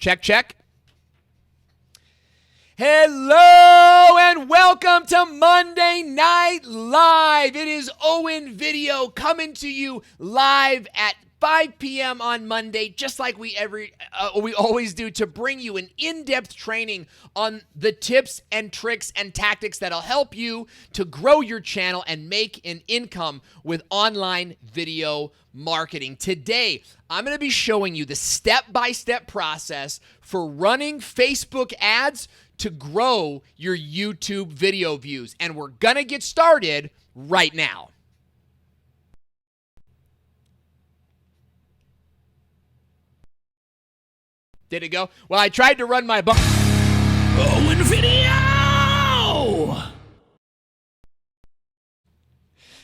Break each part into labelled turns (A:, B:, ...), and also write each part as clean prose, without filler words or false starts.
A: Check, check. Hello and welcome to Monday Night Live. It is Owen Video coming to you live at 5 p.m. on Monday, just like we always do, to bring you an in-depth training on the tips and tricks and tactics that'll help you to grow your channel and make an income with online video marketing. Today, I'm going to be showing you the step-by-step process for running Facebook ads to grow your YouTube video views. And we're going to get started right now. Did it go? Well, I tried to run my Owen Video!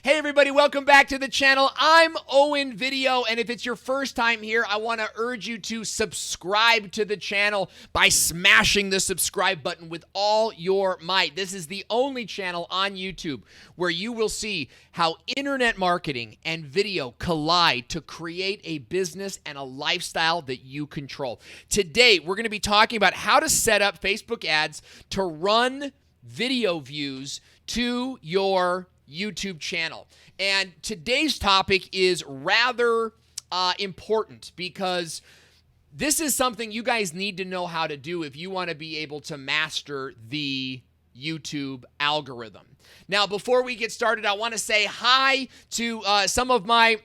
A: Hey everybody, welcome back to the channel. I'm Owen Video, and if it's your first time here, I want to urge you to subscribe to the channel by smashing the subscribe button with all your might. This is the only channel on YouTube where you will see how internet marketing and video collide to create a business and a lifestyle that you control. Today, we're going to be talking about how to set up Facebook ads to run video views to your YouTube channel. And today's topic is rather important because this is something you guys need to know how to do if you want to be able to master the YouTube algorithm. Now, before we get started, I want to say hi to some of my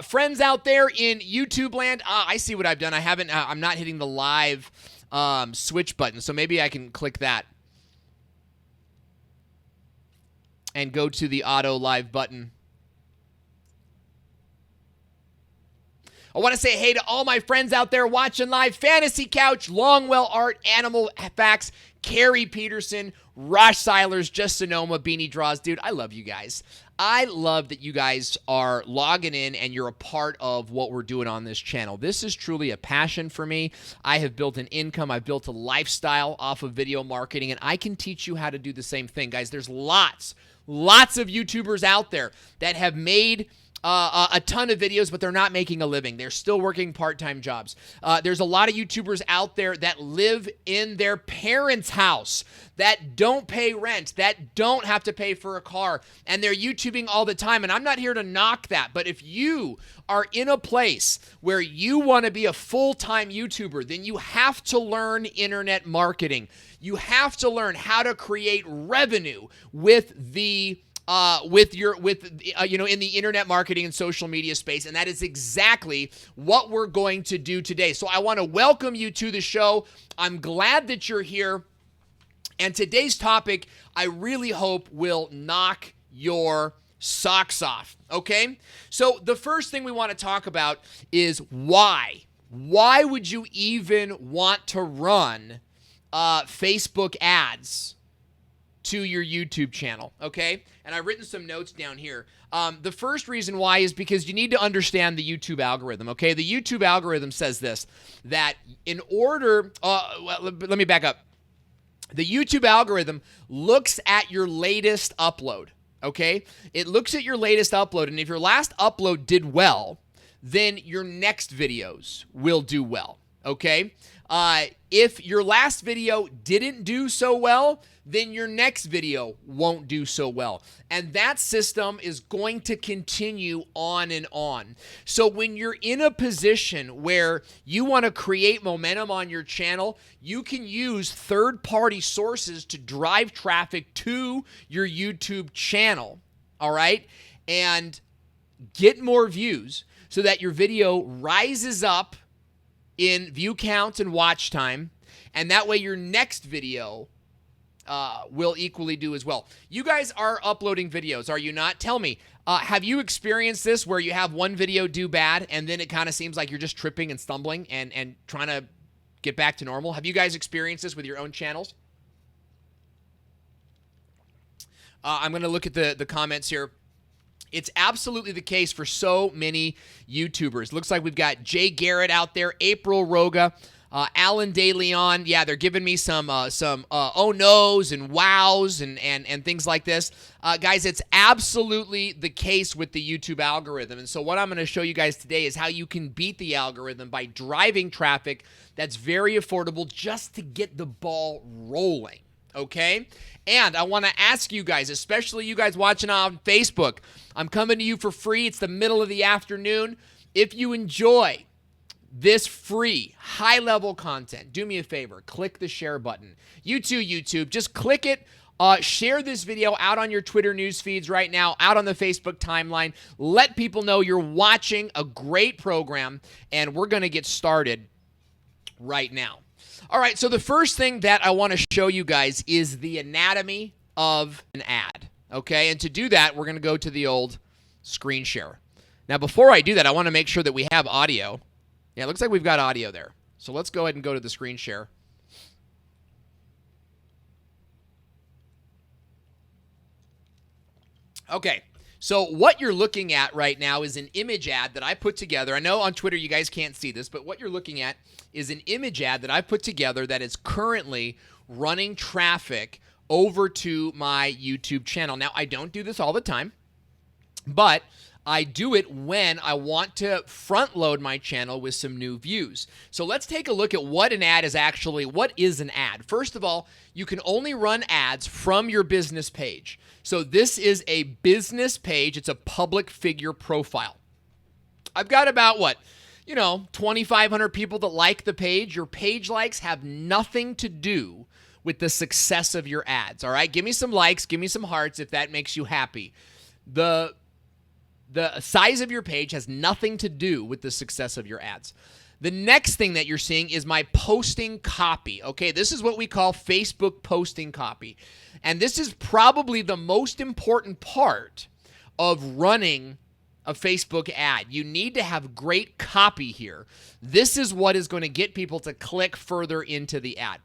A: friends out there in YouTube land. I see what I've done. I'm not hitting the live switch button, so maybe I can click that and go to the auto live button. I want to say hey to all my friends out there watching live. Fantasy Couch, Longwell Art, Animal Facts, Carrie Peterson, Rosh Seilers, Just Sonoma, Beanie Draws. Dude, I love you guys. I love that you guys are logging in and you're a part of what we're doing on this channel. This is truly a passion for me. I have built an income. I've built a lifestyle off of video marketing, and I can teach you how to do the same thing. Guys, there's lots of YouTubers out there that have made a ton of videos, but they're not making a living. They're still working part-time jobs. There's a lot of YouTubers out there that live in their parents' house, that don't pay rent, that don't have to pay for a car, and they're YouTubing all the time. And I'm not here to knock that, but if you are in a place where you want to be a full-time YouTuber, then you have to learn internet marketing. You have to learn how to create revenue with the in the internet marketing and social media space, and that is exactly what we're going to do today. So I want to welcome you to the show. I'm glad that you're here, and today's topic I really hope will knock your socks off. Okay, so the first thing we want to talk about is why. Why would you even want to run Facebook ads to your YouTube channel, okay? And I've written some notes down here. The first reason why is because you need to understand the YouTube algorithm, okay? The YouTube algorithm says this, that in order, let me back up. The YouTube algorithm looks at your latest upload, okay? It looks at your latest upload, and if your last upload did well, then your next videos will do well, okay? If your last video didn't do so well, then your next video won't do so well. And that system is going to continue on and on. So when you're in a position where you want to create momentum on your channel, you can use third-party sources to drive traffic to your YouTube channel, all right? And get more views so that your video rises up in view count and watch time, and that way your next video will equally do as well. You guys are uploading videos, are you not? Tell me, have you experienced this where you have one video do bad and then it kind of seems like you're just tripping and stumbling and trying to get back to normal? Have you guys experienced this with your own channels? I'm going to look at the comments here. It's absolutely the case for so many YouTubers. Looks like we've got Jay Garrett out there, April Roga, Alan De Leon, yeah, they're giving me some oh no's and wows and things like this. Guys, it's absolutely the case with the YouTube algorithm. And so what I'm going to show you guys today is how you can beat the algorithm by driving traffic that's very affordable just to get the ball rolling, okay? And I want to ask you guys, especially you guys watching on Facebook, I'm coming to you for free. It's the middle of the afternoon. If you enjoy this free, high-level content, do me a favor. Click the share button. You too, YouTube. Just click it. Share this video out on your Twitter news feeds right now, out on the Facebook timeline. Let people know you're watching a great program, and we're going to get started right now. All right, so the first thing that I want to show you guys is the anatomy of an ad, okay? And to do that, we're going to go to the old screen share. Now, before I do that, I want to make sure that we have audio. Yeah, it looks like we've got audio there. So let's go ahead and go to the screen share. Okay, so what you're looking at right now is an image ad that I put together. I know on Twitter you guys can't see this, but what you're looking at is an image ad that I put together that is currently running traffic over to my YouTube channel. Now, I don't do this all the time, but I do it when I want to front load my channel with some new views. So let's take a look at what an ad is actually. What is an ad? First of all, you can only run ads from your business page. So this is a business page. It's a public figure profile. I've got about 2,500 people that like the page. Your page likes have nothing to do with the success of your ads, all right? Give me some likes, give me some hearts if that makes you happy. The size of your page has nothing to do with the success of your ads. The next thing that you're seeing is my posting copy. Okay, this is what we call Facebook posting copy. And this is probably the most important part of running a Facebook ad. You need to have great copy here. This is what is going to get people to click further into the ad.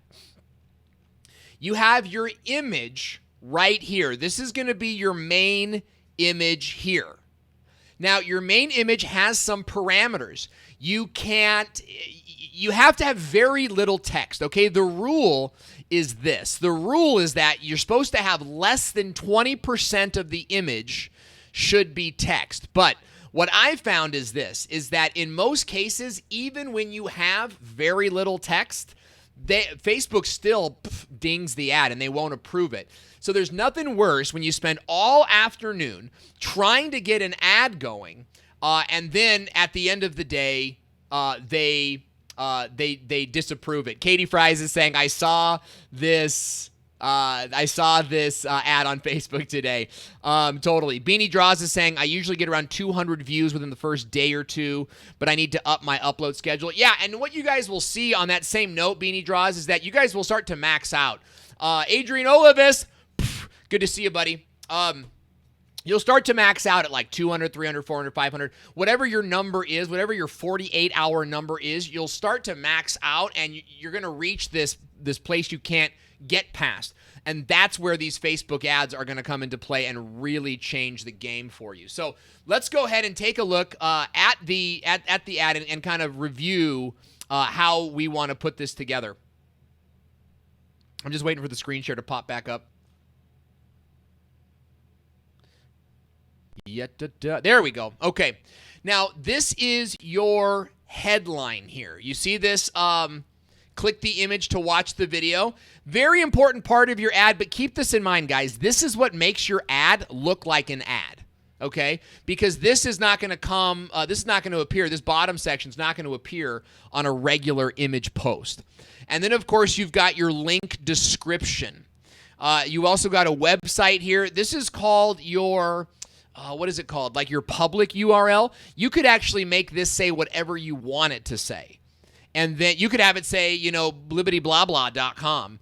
A: You have your image right here. This is going to be your main image here. Now, your main image has some parameters. You have to have very little text, okay? The rule is this. The rule is that you're supposed to have less than 20% of the image should be text. But what I found is this, is that in most cases, even when you have very little text, Facebook still dings the ad and they won't approve it. So there's nothing worse when you spend all afternoon trying to get an ad going, and then at the end of the day, they disapprove it. Katie Fries is saying, I saw this ad on Facebook today. Totally. Beanie Draws is saying, I usually get around 200 views within the first day or two, but I need to up my upload schedule. Yeah, and what you guys will see on that same note, Beanie Draws, is that you guys will start to max out. Adrian Olivis, good to see you, buddy. You'll start to max out at like 200, 300, 400, 500. Whatever your number is, whatever your 48-hour number is, you'll start to max out, and you're going to reach this place you can't get past. And that's where these Facebook ads are going to come into play and really change the game for you. So let's go ahead and take a look at the ad and kind of review how we want to put this together. I'm just waiting for the screen share to pop back up. There we go. Okay. Now, this is your headline here. You see this? Click the image to watch the video. Very important part of your ad, but keep this in mind, guys. This is what makes your ad look like an ad, okay? Because this is not going to come, this is not going to appear, this bottom section is not going to appear on a regular image post. And then, of course, you've got your link description. You also got a website here. This is called your... what is it called? Like your public URL. You could actually make this say whatever you want it to say. And then you could have it say, blibbityblahblah.com,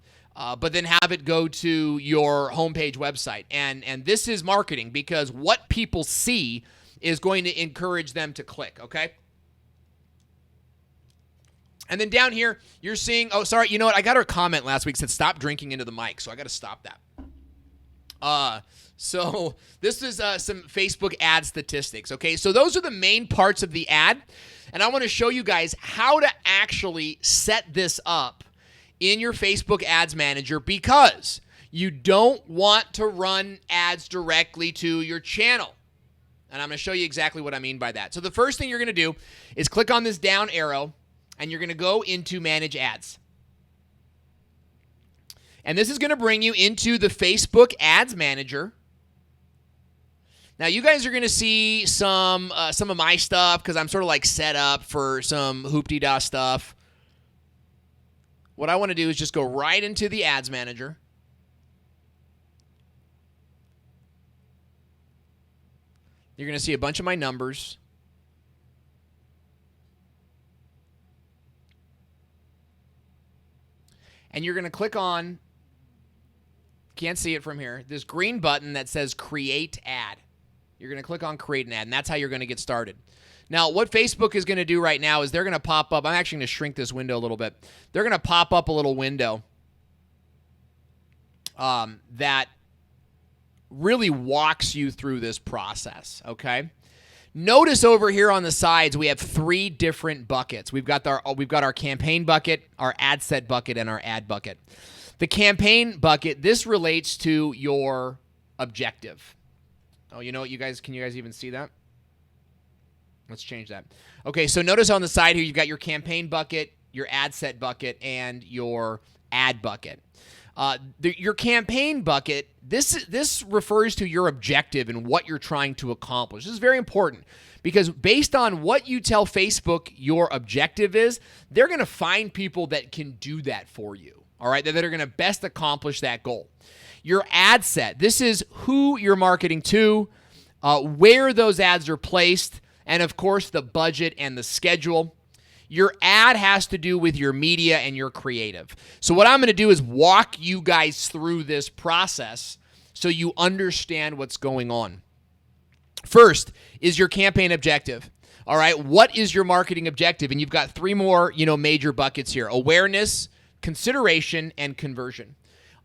A: but then have it go to your homepage website. And this is marketing because what people see is going to encourage them to click, okay? And then down here, you're seeing, oh, sorry, you know what? I got a comment last week that said stop drinking into the mic, so I got to stop that. So this is some Facebook ad statistics, okay? So those are the main parts of the ad, and I want to show you guys how to actually set this up in your Facebook Ads Manager, because you don't want to run ads directly to your channel. And I'm going to show you exactly what I mean by that. So the first thing you're going to do is click on this down arrow, and you're going to go into Manage Ads. And this is going to bring you into the Facebook Ads Manager. Now, you guys are going to see some of my stuff because I'm sort of like set up for some hoop-de-da stuff. What I want to do is just go right into the Ads Manager. You're going to see a bunch of my numbers. And you're going to click on, can't see it from here, this green button that says Create Ad. You're going to click on Create an Ad, and that's how you're going to get started. Now, what Facebook is going to do right now is they're going to pop up. I'm actually going to shrink this window a little bit. They're going to pop up a little window that really walks you through this process, okay? Notice over here on the sides, we have 3 different buckets. We've got our campaign bucket, our ad set bucket, and our ad bucket. The campaign bucket, this relates to your objective. Oh, you know what, can you guys even see that? Let's change that. Okay, so notice on the side here, you've got your campaign bucket, your ad set bucket, and your ad bucket. Your campaign bucket, this refers to your objective and what you're trying to accomplish. This is very important because based on what you tell Facebook your objective is, they're going to find people that can do that for you, all right, that are going to best accomplish that goal. Your ad set, this is who you're marketing to, where those ads are placed, and of course the budget and the schedule. Your ad has to do with your media and your creative. So what I'm going to do is walk you guys through this process so you understand what's going on. First is your campaign objective. All right, what is your marketing objective? And you've got 3 more, major buckets here: awareness, consideration, and conversion.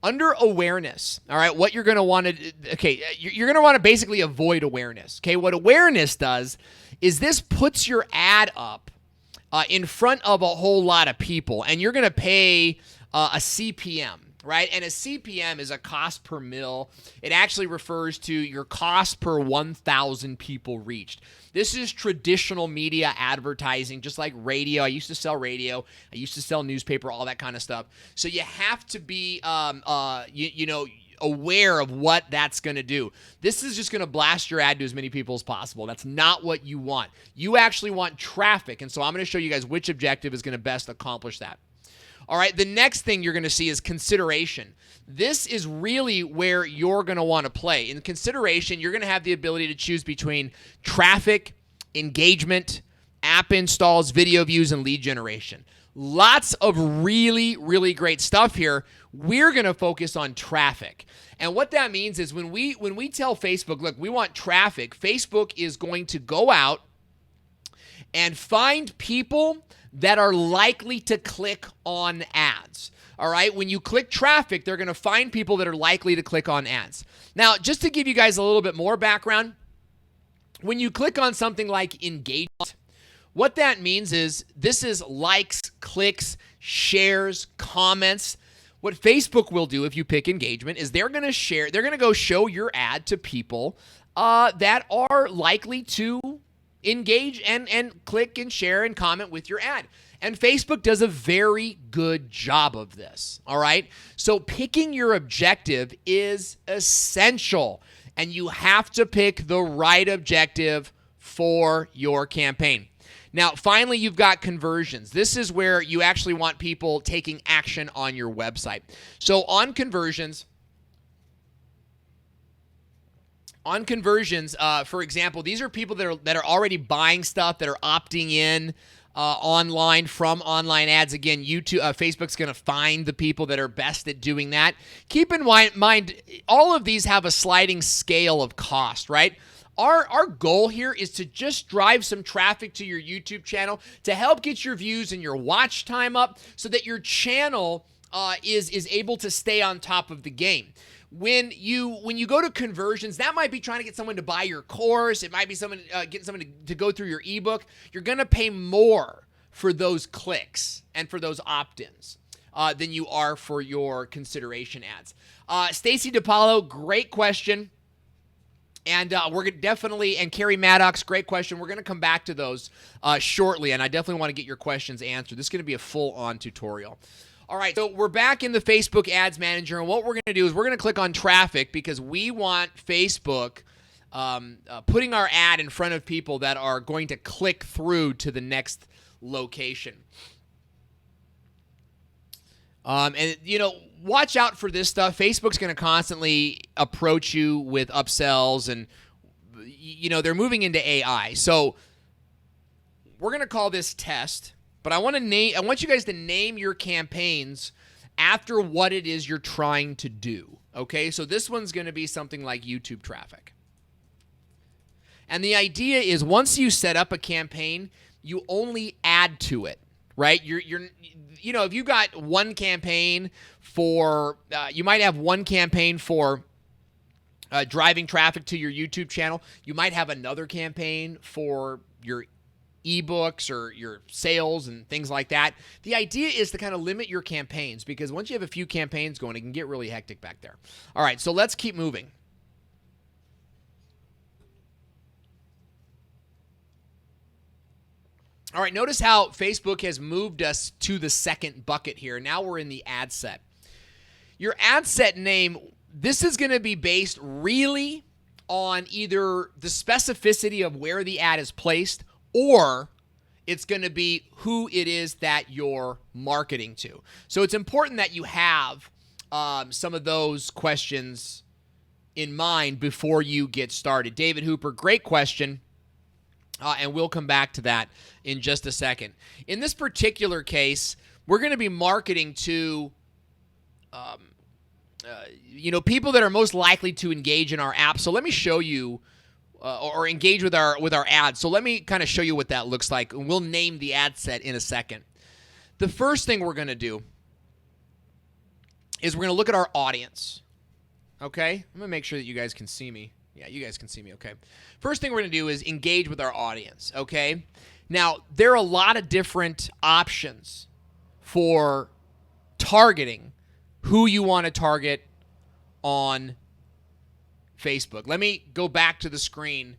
A: Under awareness, all right, what you're going to want to, you're going to want to basically avoid awareness. Okay, what awareness does is this puts your ad up in front of a whole lot of people, and you're going to pay a CPM, right? And a CPM is a cost per mil. It actually refers to your cost per 1,000 people reached. This is traditional media advertising, just like radio. I used to sell radio. I used to sell newspaper, all that kind of stuff. So you have to be, aware of what that's going to do. This is just going to blast your ad to as many people as possible. That's not what you want. You actually want traffic, and so I'm going to show you guys which objective is going to best accomplish that. All right, the next thing you're going to see is consideration. This is really where you're going to want to play. In consideration, you're going to have the ability to choose between traffic, engagement, app installs, video views, and lead generation. Lots of really, really great stuff here. We're going to focus on traffic. And what that means is when we tell Facebook, look, we want traffic, Facebook is going to go out and find people that are likely to click on ads. All right, when you click traffic, they're going to find people that are likely to click on ads. Now, just to give you guys a little bit more background, when you click on something like engagement, what that means is this is likes, clicks, shares, comments. What Facebook will do if you pick engagement is they're going to go show your ad to people that are likely to engage and click and share and comment with your ad. And Facebook does a very good job of this, all right? So picking your objective is essential, and you have to pick the right objective for your campaign. Now, finally, you've got conversions. This is where you actually want people taking action on your website. So on conversions, for example, these are people that are already buying stuff, that are opting in online from online ads. Again, YouTube, Facebook's going to find the people that are best at doing that. Keep in mind, all of these have a sliding scale of cost, right? Our goal here is to just drive some traffic to your YouTube channel to help get your views and your watch time up so that your channel is able to stay on top of the game. when you go to conversions, that might be trying to get someone to buy your course. It might be someone getting someone to go through your ebook. You're going to pay more for those clicks and for those opt-ins than you are for your consideration ads. Stacy DePaulo, great question. And we're definitely, and Carrie Maddox, great question. We're going to come back to those shortly, and I definitely want to get your questions answered. This is going to be a full-on tutorial. All right, so we're back in the Facebook Ads Manager, and what we're going to do is we're going to click on traffic because we want Facebook putting our ad in front of people that are going to click through to the next location. And, you know, watch out for this stuff. Facebook's going to constantly approach you with upsells, and, you know, they're moving into AI. So we're going to call this test. But I want you guys to name your campaigns after what it is you're trying to do. Okay, so this one's going to be something like YouTube traffic. And the idea is once you set up a campaign, you only add to it, right? You know, if you got one campaign for, you might have one campaign for driving traffic to your YouTube channel. You might have another campaign for your ebooks or your sales and things like that. The idea is to kind of limit your campaigns because once you have a few campaigns going, it can get really hectic back there. All right, so let's keep moving. All right, notice how Facebook has moved us to the second bucket here. Now we're in the ad set. Your ad set name, this is going to be based really on either the specificity of where the ad is placed or it's going to be who it is that you're marketing to. So it's important that you have some of those questions in mind before you get started. David Hooper, great question, and we'll come back to that in just a second. In this particular case, we're going to be marketing to you know, people that are most likely to engage in our app. So let me show you or engage with our ads. So let me kind of show you what that looks like, and we'll name the ad set in a second. The first thing we're going to do is we're going to look at our audience. Okay? I'm going to make sure that you guys can see me. Yeah, you guys can see me. Okay. First thing we're going to do is engage with our audience. Okay? Now, there are a lot of different options for targeting who you want to target on Facebook. Let me go back to the screen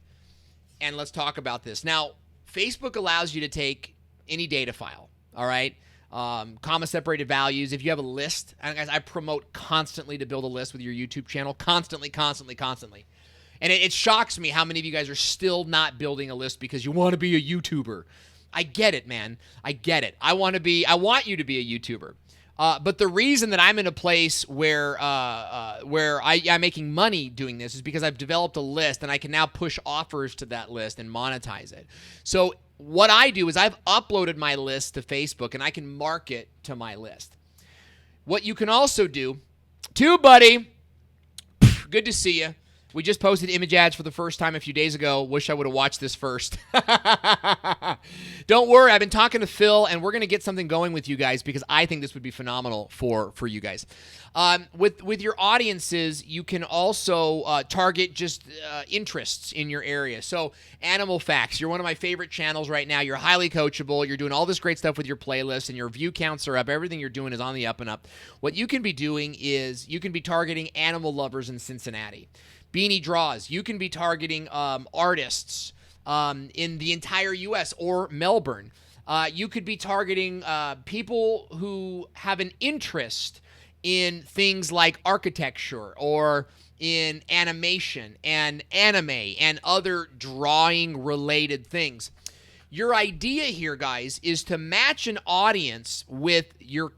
A: and let's talk about this. Now, Facebook allows you to take any data file, all right? Comma separated values. If you have a list, and guys, I promote constantly to build a list with your YouTube channel, constantly. And it shocks me how many of you guys are still not building a list because you want to be a YouTuber. I get it, man. I get it. I want you to be a YouTuber. But the reason that I'm in a place where I'm making money doing this is because I've developed a list and I can now push offers to that list and monetize it. So what I do is I've uploaded my list to Facebook and I can market to my list. What you can also do, buddy, good to see you. We just posted image ads for the first time a few days ago. Wish I would have watched this first. Don't worry. I've been talking to Phil, and we're going to get something going with you guys because I think this would be phenomenal for you guys. With your audiences, you can also target just interests in your area. So Animal Facts, you're one of my favorite channels right now. You're highly coachable. You're doing all this great stuff with your playlists, and your view counts are up. Everything you're doing is on the up and up. What you can be doing is you can be targeting animal lovers in Cincinnati. Beanie Draws, you can be targeting artists in the entire U.S. or Melbourne. You could be targeting people who have an interest in things like architecture or in animation and anime and other drawing-related things. Your idea here, guys, is to match an audience with your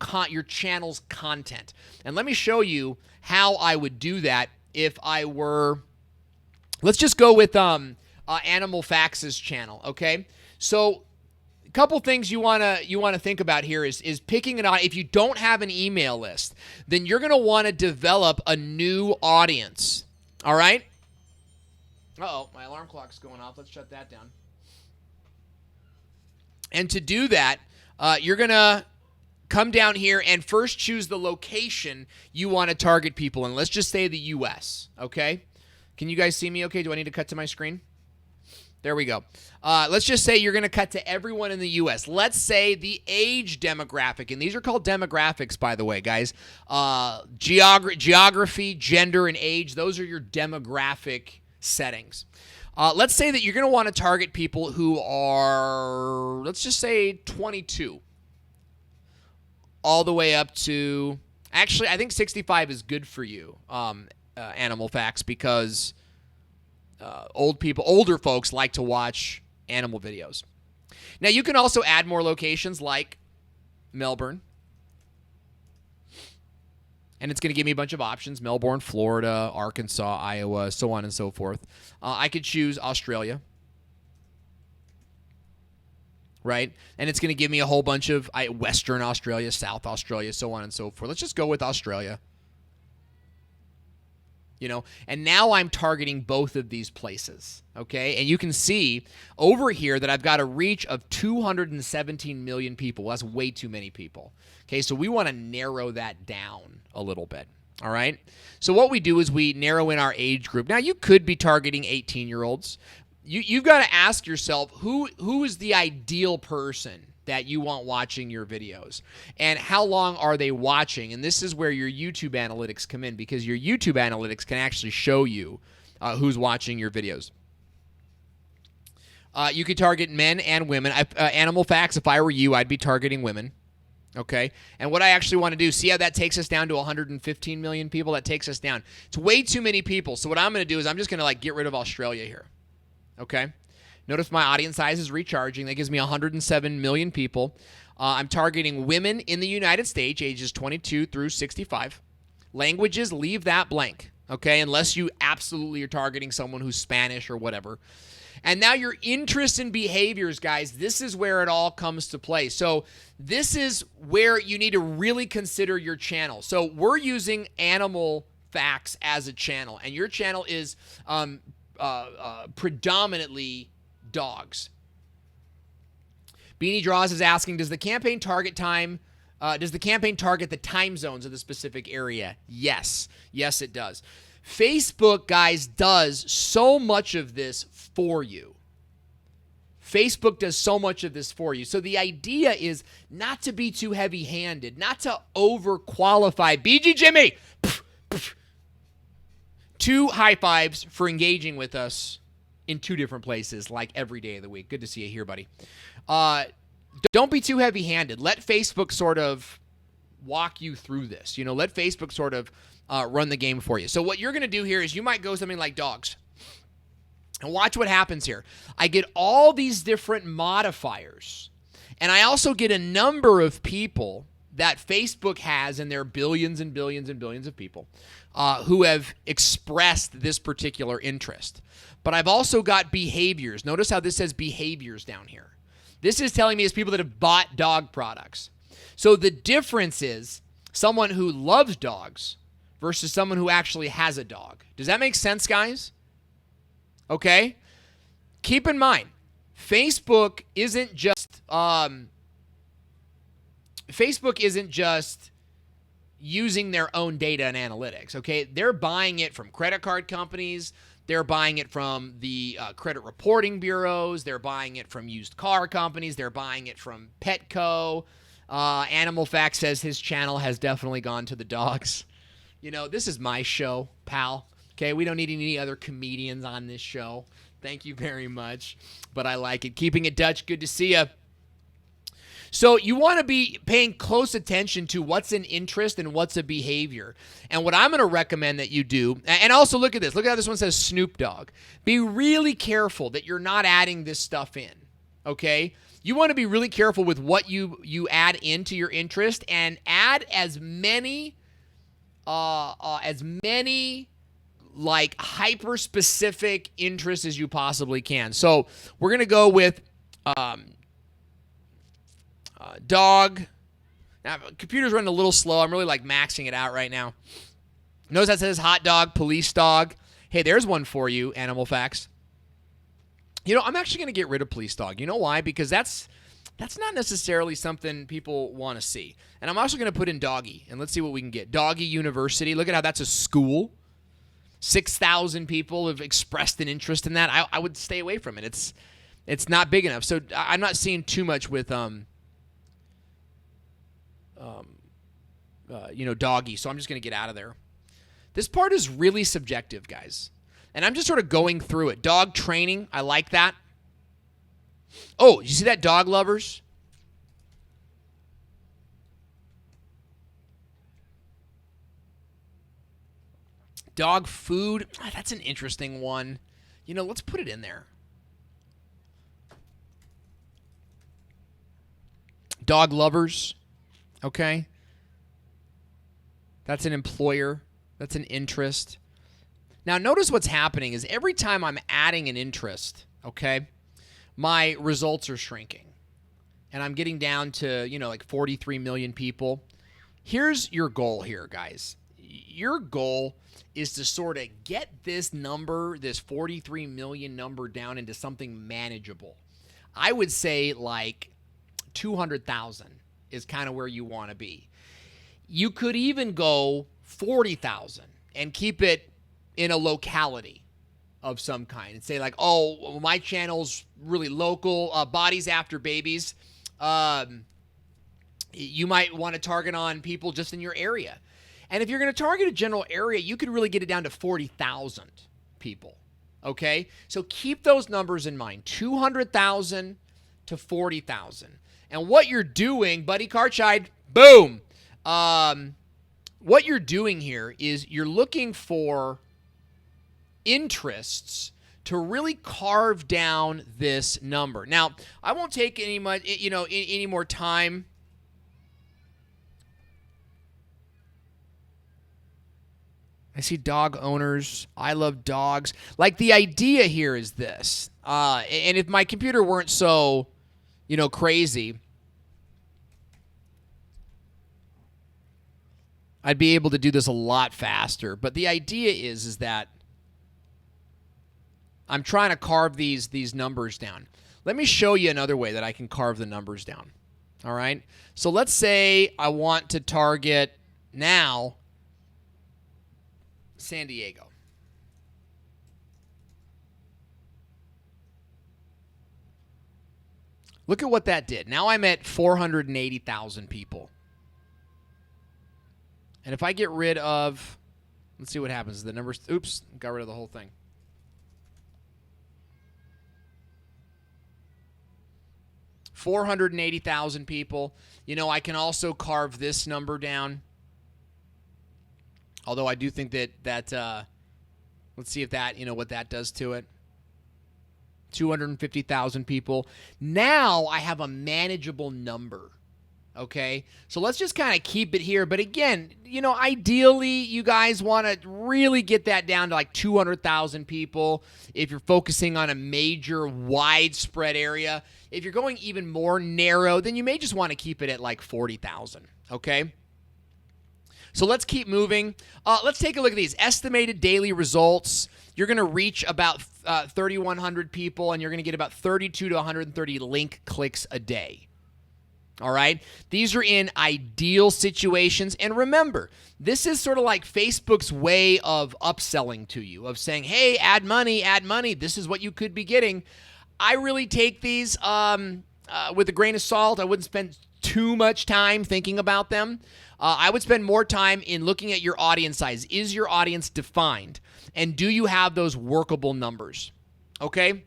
A: channel's content. And let me show you how I would do that. If I were, let's just go with Animal Facts' channel, okay? So a couple things you wanna think about here is picking an audience. If you don't have an email list, then you're gonna want to develop a new audience. All right? Uh-oh, my alarm clock's going off. Let's shut that down. And to do that, you're gonna come down here and first choose the location you want to target people in. Let's just say the U.S., okay? Can you guys see me okay? Do I need to cut to my screen? There we go. Let's just say you're going to cut to everyone in the U.S. Let's say the age demographic, and these are called demographics, by the way, guys. Geography, gender, and age, those are your demographic settings. Let's say that you're going to want to target people who are, let's just say 22, all the way up to, actually, I think 65 is good for you, Animal Facts, because older folks like to watch animal videos. Now, you can also add more locations like Melbourne. And it's going to give me a bunch of options: Melbourne, Florida, Arkansas, Iowa, so on and so forth. I could choose Australia, right? And it's going to give me a whole bunch of Western Australia, South Australia, so on and so forth. Let's just go with Australia. And now I'm targeting both of these places, okay? And you can see over here that I've got a reach of 217 million people. Well, that's way too many people, okay? So we want to narrow that down a little bit, all right? So what we do is we narrow in our age group. Now, you could be targeting 18-year-olds. You've got to ask yourself, who is the ideal person that you want watching your videos, and how long are they watching? And this is where your YouTube analytics come in, because your YouTube analytics can actually show you who's watching your videos. You could target men and women. Animal Facts, if I were you, I'd be targeting women. Okay? And what I actually want to do, see how that takes us down to 115 million people? That takes us down. It's way too many people. So what I'm going to do is I'm just going to get rid of Australia here. Okay? Notice my audience size is recharging. That gives me 107 million people. I'm targeting women in the United States, ages 22 through 65. Languages, leave that blank, okay, unless you absolutely are targeting someone who's Spanish or whatever. And now your interests and behaviors, guys, this is where it all comes to play. So this is where you need to really consider your channel. So we're using Animal Facts as a channel, and your channel is predominantly dogs. Beanie Draws is asking, does the campaign target the time zones of the specific area? Yes, it does. Facebook, guys, does so much of this for you. Facebook does so much of this for you. So the idea is not to be too heavy-handed, not to overqualify. BG Jimmy, 2 high fives for engaging with us in 2 different places, like every day of the week. Good to see you here, buddy. Don't be too heavy-handed. Let Facebook sort of walk you through this. Let Facebook sort of run the game for you. So what you're going to do here is you might go something like dogs. And watch what happens here. I get all these different modifiers. And I also get a number of people that Facebook has, and there are billions and billions and billions of people who have expressed this particular interest. But I've also got behaviors. Notice how this says behaviors down here. This is telling me it's people that have bought dog products. So the difference is someone who loves dogs versus someone who actually has a dog. Does that make sense, guys? Okay? Keep in mind, Facebook isn't just using their own data and analytics, okay? They're buying it from credit card companies. They're buying it from the credit reporting bureaus. They're buying it from used car companies. They're buying it from Petco. Animal Facts says his channel has definitely gone to the dogs. This is my show, pal. Okay, we don't need any other comedians on this show. Thank you very much. But I like it. Keeping it Dutch, good to see you. So you want to be paying close attention to what's an interest and what's a behavior. And what I'm going to recommend that you do, and also look at this. Look at how this one says Snoop Dogg. Be really careful that you're not adding this stuff in, okay? You want to be really careful with what you add into your interest, and add as many like hyper-specific interests as you possibly can. So we're going to go with dog. Now, computer's running a little slow. I'm really maxing it out right now. Notice that says hot dog, police dog. Hey, there's one for you, Animal Facts. I'm actually going to get rid of police dog. You know why? Because that's That's not necessarily something people want to see. And I'm also going to put in doggy, and let's see what we can get. Doggy University. Look at how that's a school. 6,000 people have expressed an interest in that. I would stay away from it. It's not big enough. So I'm not seeing too much with doggy. So I'm just going to get out of there. This part is really subjective, guys. And I'm just sort of going through it. Dog training, I like that. Oh, you see that, dog lovers? Dog food, that's an interesting one. Let's put it in there. Dog lovers, okay? That's an employer. That's an interest. Now, notice what's happening is every time I'm adding an interest, okay, my results are shrinking. And I'm getting down to, like 43 million people. Here's your goal here, guys. Your goal is to sort of get this number, this 43 million number, down into something manageable. I would say like 200,000 is kind of where you want to be. You could even go 40,000 and keep it in a locality of some kind and say like, oh, my channel's really local, bodies after babies. You might want to target on people just in your area. And if you're going to target a general area, you could really get it down to 40,000 people, okay? So keep those numbers in mind, 200,000 to 40,000. And what you're doing, Buddy Karchide, boom. What you're doing here is you're looking for interests to really carve down this number. Now, I won't take any more time. I see dog owners. I love dogs. Like, the idea here is this. And if my computer weren't so, crazy, I'd be able to do this a lot faster. But the idea is that I'm trying to carve these numbers down. Let me show you another way that I can carve the numbers down. All right? So let's say I want to target now San Diego. Look at what that did. Now I'm at 480,000 people. And if I get rid of, let's see what happens. The numbers, oops, got rid of the whole thing. $480,000 people. I can also carve this number down. Although I do think that let's see if that, what that does to it. 250,000 people. Now I have a manageable number. Okay? So let's just kind of keep it here. But again, ideally you guys want to really get that down to like 200,000 people if you're focusing on a major widespread area. If you're going even more narrow, then you may just want to keep it at like 40,000. Okay? So let's keep moving. Let's take a look at these estimated daily results. You're going to reach about 3,100 people, and you're going to get about 32 to 130 link clicks a day. All right? These are in ideal situations. And remember, this is sort of like Facebook's way of upselling to you, of saying, hey, add money. This is what you could be getting. I really take these with a grain of salt. I wouldn't spend too much time thinking about them. I would spend more time in looking at your audience size. Is your audience defined? And do you have those workable numbers? Okay?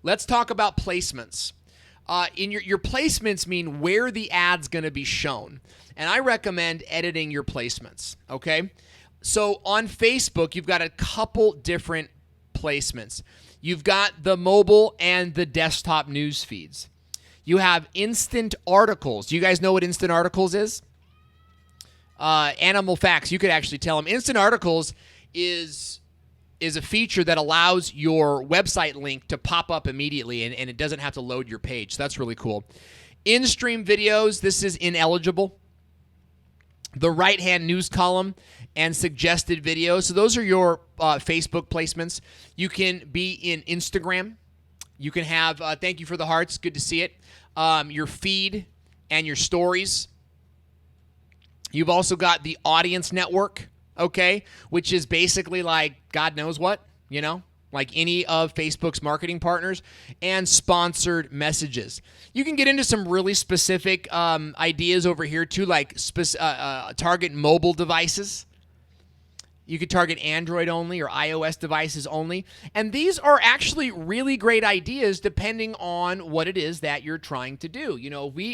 A: Let's talk about placements. In your placements mean where the ad's going to be shown. And I recommend editing your placements. Okay? So on Facebook, you've got a couple different placements. You've got the mobile and the desktop news feeds. You have instant articles. Do you guys know what instant articles is? Animal facts. You could actually tell them. Instant articles is a feature that allows your website link to pop up immediately, and it doesn't have to load your page. So that's really cool. In-stream videos, this is ineligible. The right-hand news column and suggested videos. So those are your Facebook placements. You can be in Instagram. You can have, thank you for the hearts. Good to see it. your feed and your stories. You've also got the audience network, okay, which is basically like God knows what, like any of Facebook's marketing partners, and sponsored messages. You can get into some really specific ideas over here too, like target mobile devices. You could target Android only or iOS devices only. And these are actually really great ideas depending on what it is that you're trying to do.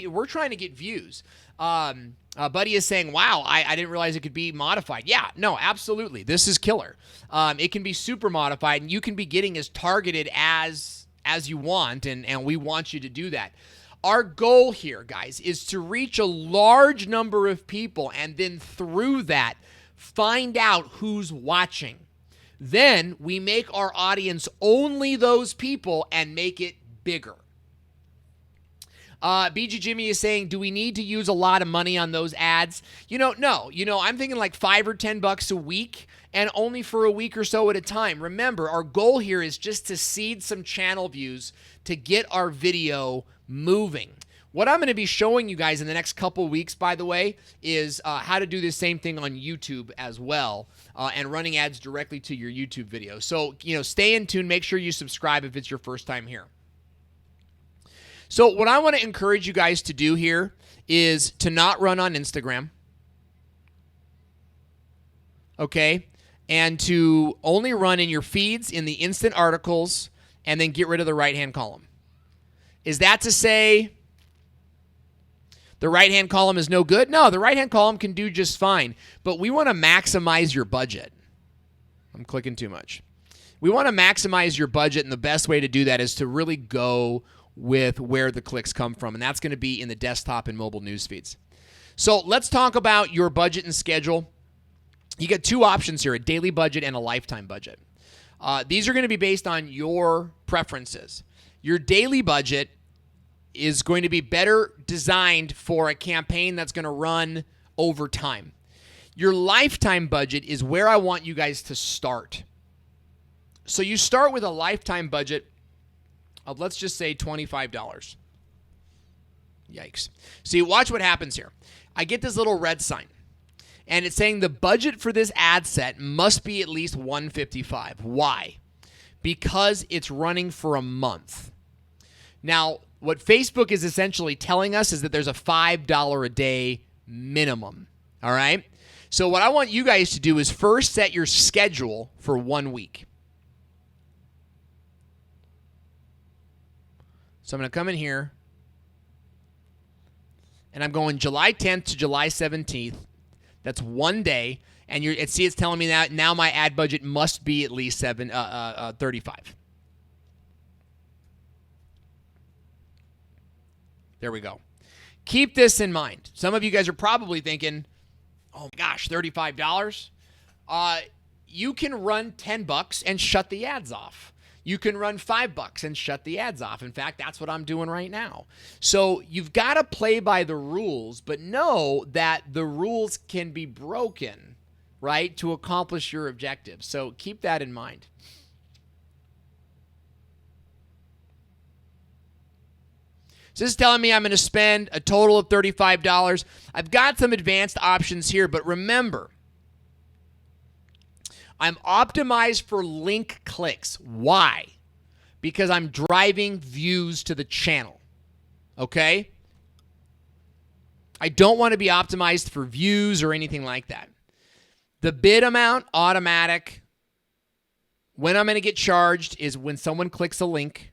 A: We're trying to get views. Buddy is saying, wow, I didn't realize it could be modified. Yeah, no, absolutely. This is killer. It can be super modified, and you can be getting as targeted as you want, and we want you to do that. Our goal here, guys, is to reach a large number of people, and then through that, find out who's watching. Then we make our audience only those people and make it bigger. BG Jimmy is saying, do we need to use a lot of money on those ads? No. I'm thinking like $5 or $10 a week, and only for a week or so at a time. Remember, our goal here is just to seed some channel views to get our video moving. What I'm going to be showing you guys in the next couple weeks, by the way, is how to do the same thing on YouTube as well, and running ads directly to your YouTube video. So, stay in tune. Make sure you subscribe if it's your first time here. So what I want to encourage you guys to do here is to not run on Instagram, okay, and to only run in your feeds in the instant articles, and then get rid of the right-hand column. Is that to say the right-hand column is no good? No, the right-hand column can do just fine, but we want to maximize your budget. I'm clicking too much. We want to maximize your budget, and the best way to do that is to really go with where the clicks come from, and that's going to be in the desktop and mobile news feeds. So let's talk about your budget and schedule. You get two options here, a daily budget and a lifetime budget. These are going to be based on your preferences. Your daily budget is going to be better designed for a campaign that's going to run over time. Your lifetime budget is where I want you guys to start. So you start with a lifetime budget of, let's just say, $25. Yikes. See, watch what happens here. I get this little red sign, and it's saying the budget for this ad set must be at least $155. Why? Because it's running for a month. Now, what Facebook is essentially telling us is that there's a $5 a day minimum, all right? So what I want you guys to do is first set your schedule for 1 week. So I'm going to come in here, and I'm going July 10th to July 17th. That's 1 day, and it's telling me that now my ad budget must be at least $35. There we go. Keep this in mind. Some of you guys are probably thinking, oh my gosh, $35? You can run $10 and shut the ads off. You can run $5 and shut the ads off. In fact, that's what I'm doing right now. So you've got to play by the rules, but know that the rules can be broken, right, to accomplish your objectives. So keep that in mind. So this is telling me I'm going to spend a total of $35. I've got some advanced options here, but remember, I'm optimized for link clicks. Why? Because I'm driving views to the channel. Okay? I don't want to be optimized for views or anything like that. The bid amount, automatic. When I'm going to get charged is when someone clicks a link,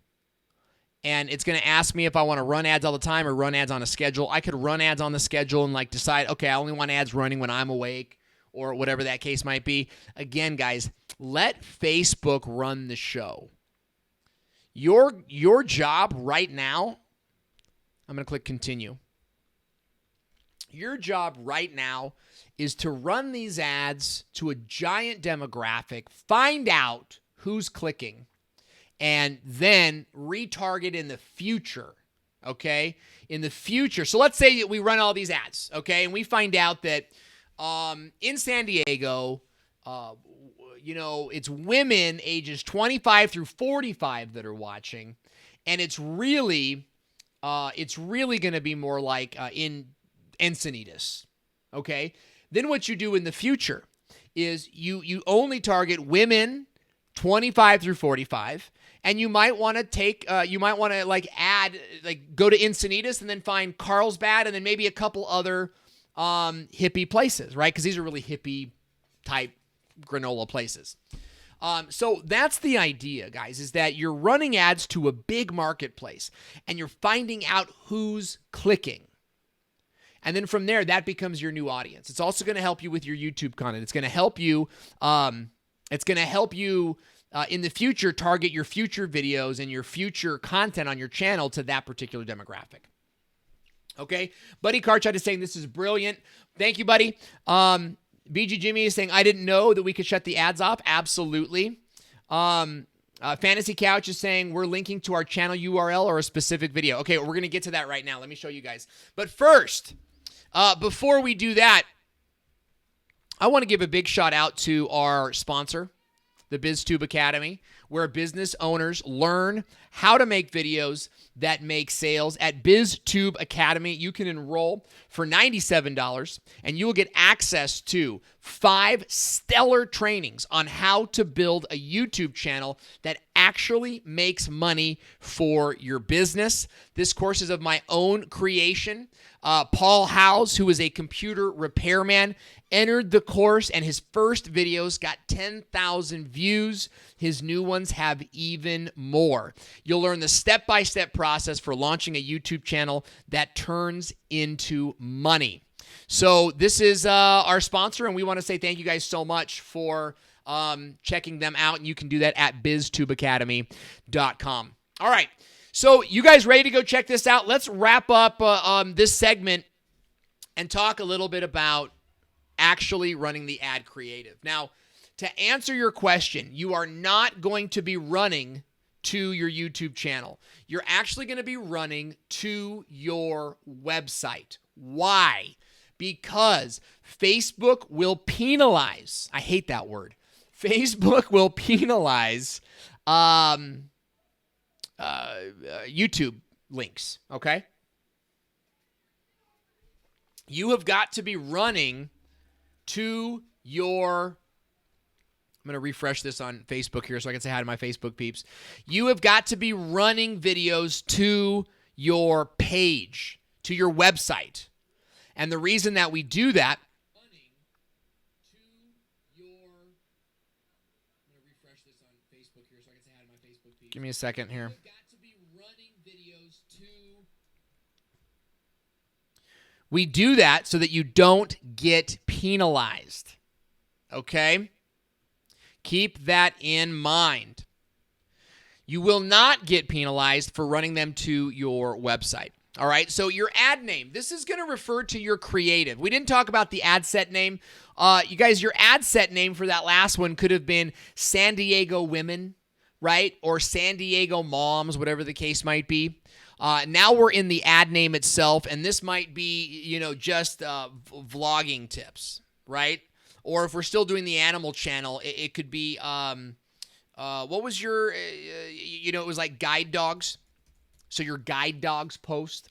A: and it's going to ask me if I want to run ads all the time or run ads on a schedule. I could run ads on the schedule and decide, okay, I only want ads running when I'm awake, or whatever that case might be. Again, guys, let Facebook run the show. Your job right now, I'm going to click continue. Your job right now is to run these ads to a giant demographic, find out who's clicking, and then retarget in the future, okay? In the future. So let's say we run all these ads, okay, and we find out that in San Diego, it's women ages 25 through 45 that are watching, and it's really it's really going to be more like in Encinitas. Okay. Then what you do in the future is you only target women 25 through 45, and you might want to like add, like go to Encinitas and then find Carlsbad and then maybe a couple other hippie places, right? Because these are really hippie type granola places. So that's the idea, guys, is that you're running ads to a big marketplace and you're finding out who's clicking. And then from there, that becomes your new audience. It's also going to help you with your YouTube content. It's going to help you. In the future target your future videos and your future content on your channel to that particular demographic. Okay, Buddy Karchite is saying this is brilliant. Thank you, buddy. BG Jimmy is saying I didn't know that we could shut the ads off. Absolutely. Fantasy Couch is saying we're linking to our channel URL or a specific video. Okay, we're going to get to that right now. Let me show you guys. But first, before we do that, I want to give a big shout out to our sponsor, the BizTube Academy, where business owners learn how to make videos that make sales. At BizTube Academy, you can enroll for $97 and you will get access to 5 stellar trainings on how to build a YouTube channel that actually makes money for your business. This course is of my own creation. Paul Howes, who is a computer repairman, entered the course and his first videos got 10,000 views. His new ones have even more. You'll learn the step-by-step process for launching a YouTube channel that turns into money. So this is our sponsor, and we want to say thank you guys so much for checking them out. And you can do that at biztubeacademy.com. All right. So you guys ready to go check this out? Let's wrap up this segment and talk a little bit about actually running the ad creative. Now, to answer your question, you are not going to be running to your YouTube channel. You're actually going to be running to your website. Why? Because Facebook will penalize. I hate that word. Facebook will penalize YouTube links, okay? You have got to be running to your... I'm going to refresh this on Facebook here so I can say hi to my Facebook peeps. You have got to be running videos to your page, to your website. And the reason that we do that... Give me a second here. We do that so that you don't get penalized. Okay? Keep that in mind. You will not get penalized for running them to your website. All right? So your ad name, this is going to refer to your creative. We didn't talk about the ad set name. You guys, your ad set name for that last one could have been San Diego Women, right? Or San Diego Moms, whatever the case might be. Now we're in the ad name itself, and this might be, just vlogging tips, right? Or if we're still doing the animal channel, it could be, what was your, it was like guide dogs. So your guide dogs post.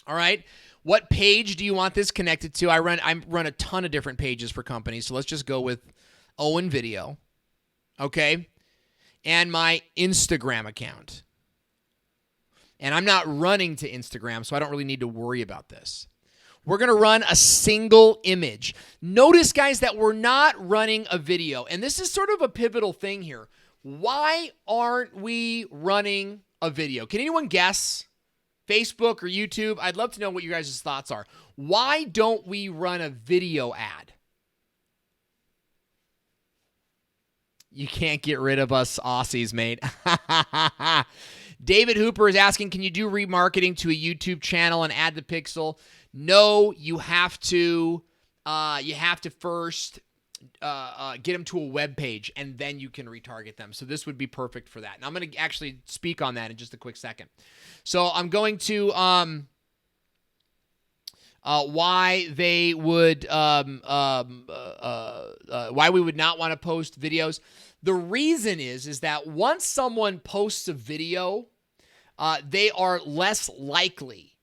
A: All right. What page do you want this connected to? I run a ton of different pages for companies. So let's just go with Owen Video. Okay. And my Instagram account. And I'm not running to Instagram, so I don't really need to worry about this. We're going to run a single image. Notice, guys, that we're not running a video. And this is sort of a pivotal thing here. Why aren't we running a video? Can anyone guess? Facebook or YouTube? I'd love to know what you guys' thoughts are. Why don't we run a video ad? You can't get rid of us Aussies, mate. David Hooper is asking, can you do remarketing to a YouTube channel and add the pixel? No, you have to first get them to a web page, and then you can retarget them. So this would be perfect for that. And I'm going to actually speak on that in just a quick second. So I'm going to why they would why we would not want to post videos. The reason is that once someone posts a video, they are less likely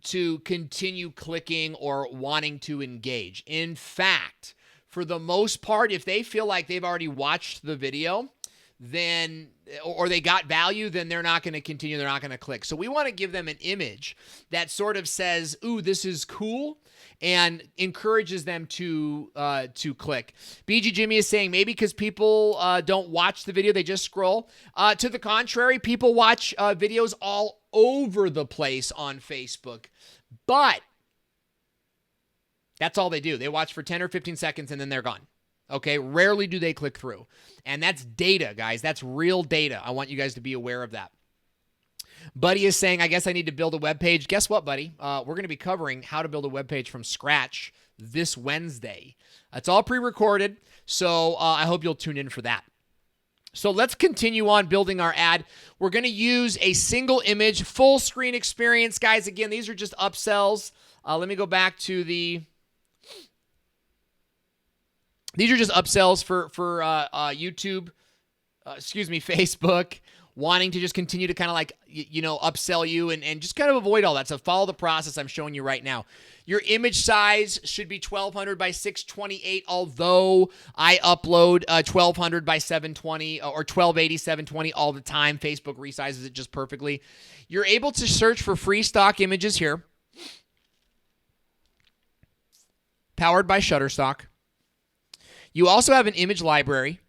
A: to continue clicking or wanting to engage. In fact, for the most part, if they feel like they've already watched the video, then or they got value, then they're not going to continue. They're not going to click. So we want to give them an image that sort of says, "Ooh, this is cool," and encourages them to click. BG Jimmy is saying maybe because people don't watch the video, they just scroll. To the contrary, people watch videos all over the place on Facebook, but that's all they do. They watch for 10 or 15 seconds and then they're gone. Okay, rarely do they click through. And that's data, guys. That's real data. I want you guys to be aware of that. Buddy is saying, I guess I need to build a web page. Guess what, buddy? We're going to be covering how to build a web page from scratch this Wednesday. It's all pre-recorded, so I hope you'll tune in for that. So let's continue on building our ad. We're going to use a single image, full screen experience. Guys, again, these are just upsells. Let me go back to the... These are just upsells for YouTube, Facebook, wanting to just continue to kind of like, upsell you and just kind of avoid all that. So follow the process I'm showing you right now. Your image size should be 1200 by 628, although I upload 1200 by 720 or 1280, 720 all the time. Facebook resizes it just perfectly. You're able to search for free stock images here, powered by Shutterstock. You also have an image library.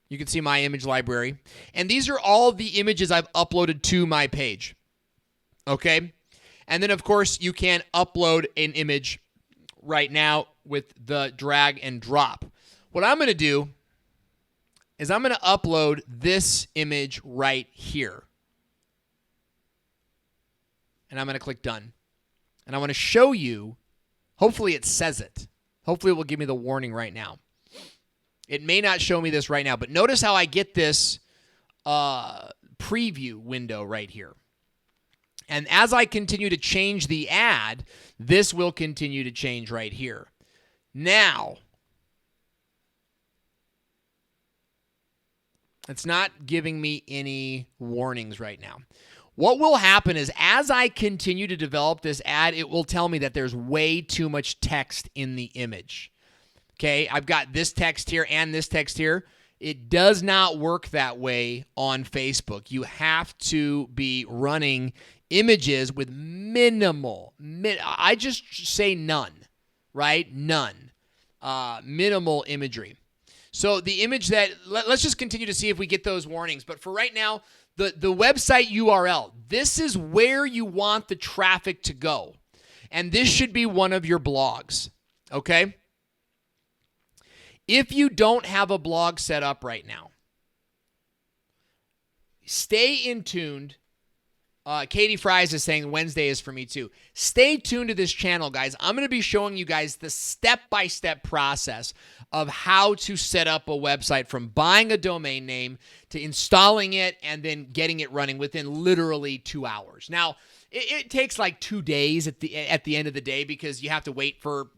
A: You can see my image library. And these are all the images I've uploaded to my page. Okay? And then, of course, you can upload an image right now with the drag and drop. What I'm going to do is I'm going to upload this image right here. And I'm going to click done. And I want to show you, hopefully it says it. Hopefully it will give me the warning right now. It may not show me this right now, but notice how I get this preview window right here. And as I continue to change the ad, this will continue to change right here. Now, it's not giving me any warnings right now. What will happen is as I continue to develop this ad, it will tell me that there's way too much text in the image. Okay, I've got this text here and this text here. It does not work that way on Facebook. You have to be running images with minimal, I just say none, right? None. Minimal imagery. So the image that, let's just continue to see if we get those warnings. But for right now, the website URL, this is where you want the traffic to go. And this should be one of your blogs, okay? If you don't have a blog set up right now, stay in tuned. Katie Fries is saying Wednesday is for me too. Stay tuned to this channel, guys. I'm going to be showing you guys the step-by-step process of how to set up a website from buying a domain name to installing it and then getting it running within literally 2 hours. Now, it takes like 2 days at the end of the day because you have to wait for,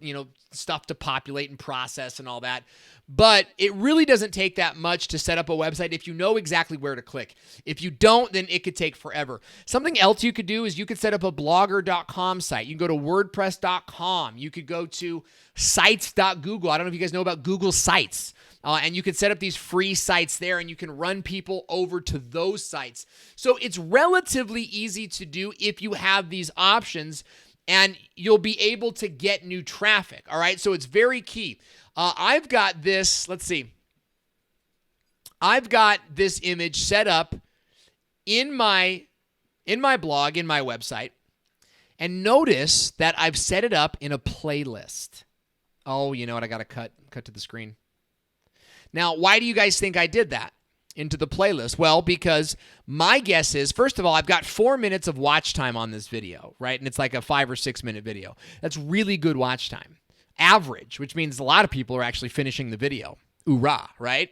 A: stuff to populate and process and all that. But it really doesn't take that much to set up a website if you know exactly where to click. If you don't, then it could take forever. Something else you could do is you could set up a blogger.com site. You can go to wordpress.com. You could go to sites.google. I don't know if you guys know about Google Sites. And you can set up these free sites there and you can run people over to those sites. So it's relatively easy to do if you have these options and you'll be able to get new traffic. All right. So it's very key. I've got this, let's see. I've got this image set up in my blog, in my website. And notice that I've set it up in a playlist. Oh, you know what? I got to cut to the screen. Now, why do you guys think I did that into the playlist? Well, because my guess is, first of all, I've got 4 minutes of watch time on this video, right? And it's like a 5 or 6 minute video. That's really good watch time. Average, which means a lot of people are actually finishing the video. Hoorah, right?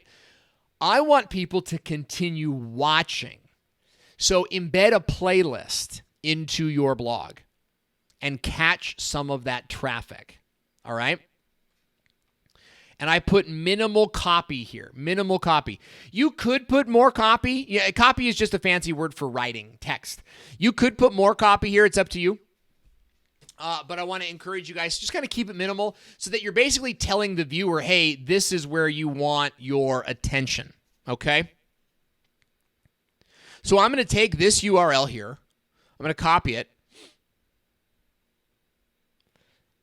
A: I want people to continue watching. So embed a playlist into your blog and catch some of that traffic, all right? and I put minimal copy here. Minimal copy. You could put more copy. Yeah, copy is just a fancy word for writing text. You could put more copy here. It's up to you. But I want to encourage you guys to just kind of keep it minimal so that you're basically telling the viewer, hey, this is where you want your attention, okay? So I'm going to take this URL here. I'm going to copy it.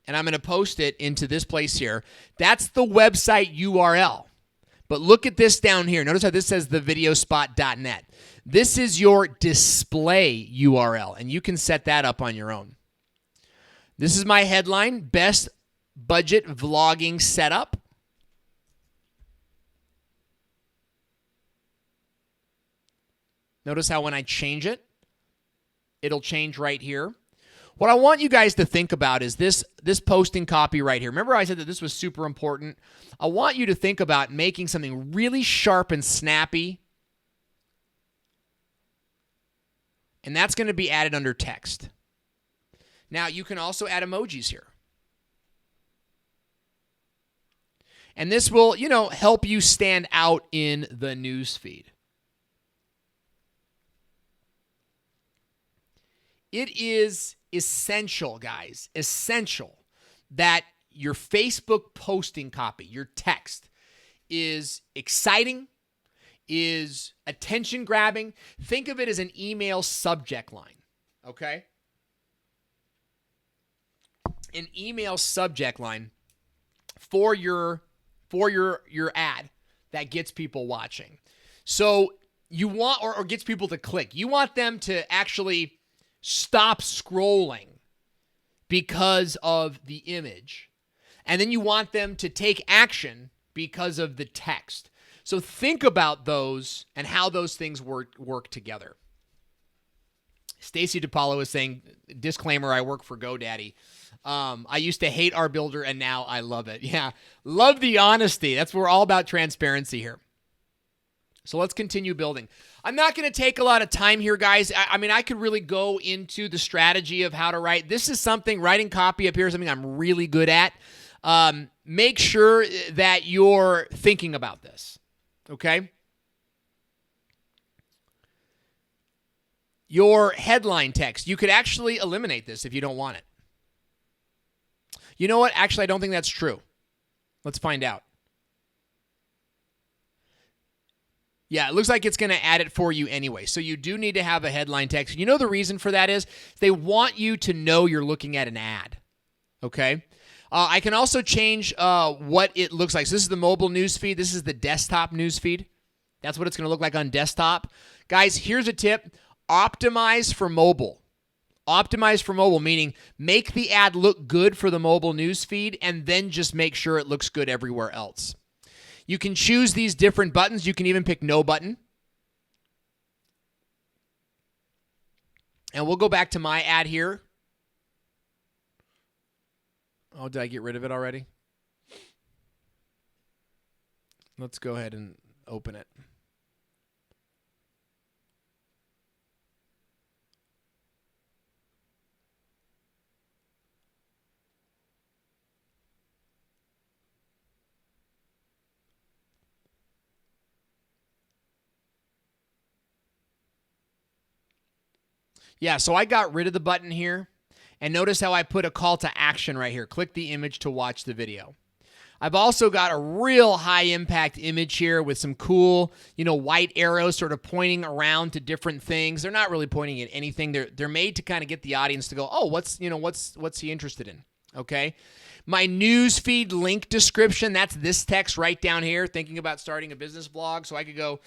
A: And I'm going to post it into this place here. That's the website URL. But look at this down here. Notice how this says thevideospot.net. This is your display URL, and you can set that up on your own. This is my headline, Best Budget Vlogging Setup. Notice how when I change it, it'll change right here. What I want you guys to think about is this posting copy right here. Remember I said that this was super important? I want you to think about making something really sharp and snappy. And that's going to be added under text. Now, you can also add emojis here. And this will, help you stand out in the news feed. It is essential, guys, essential that your Facebook posting copy, your text, is exciting, is attention-grabbing. Think of it as an email subject line, okay? An email subject line for your ad that gets people watching. So you want, or gets people to click. You want them to actually stop scrolling because of the image. And then you want them to take action because of the text. So think about those and how those things work together. Stacy DePaulo is saying, disclaimer, I work for GoDaddy. I used to hate our builder, and now I love it. Yeah, love the honesty. That's what we're all about, transparency here. So let's continue building. I'm not going to take a lot of time here, guys. I mean, I could really go into the strategy of how to write. This is something, writing copy up here is something I'm really good at. Make sure that you're thinking about this, okay? Your headline text, you could actually eliminate this if you don't want it. You know what? Actually, I don't think that's true. Let's find out. Yeah, it looks like it's going to add it for you anyway. So you do need to have a headline text. You know the reason for that is they want you to know you're looking at an ad. Okay? I can also change what it looks like. So this is the mobile news feed. This is the desktop news feed. That's what it's going to look like on desktop. Guys, here's a tip. Optimize for mobile. Optimize for mobile, meaning make the ad look good for the mobile news feed and then just make sure it looks good everywhere else. You can choose these different buttons. You can even pick no button. And we'll go back to my ad here. Oh, did I get rid of it already? Let's go ahead and open it. Yeah, so I got rid of the button here, and notice how I put a call to action right here. Click the image to watch the video. I've also got a real high impact image here with some cool, white arrows sort of pointing around to different things. They're not really pointing at anything. They're made to kind of get the audience to go, oh, what's he interested in? Okay. My news feed link description, that's this text right down here, thinking about starting a business blog. So I could go,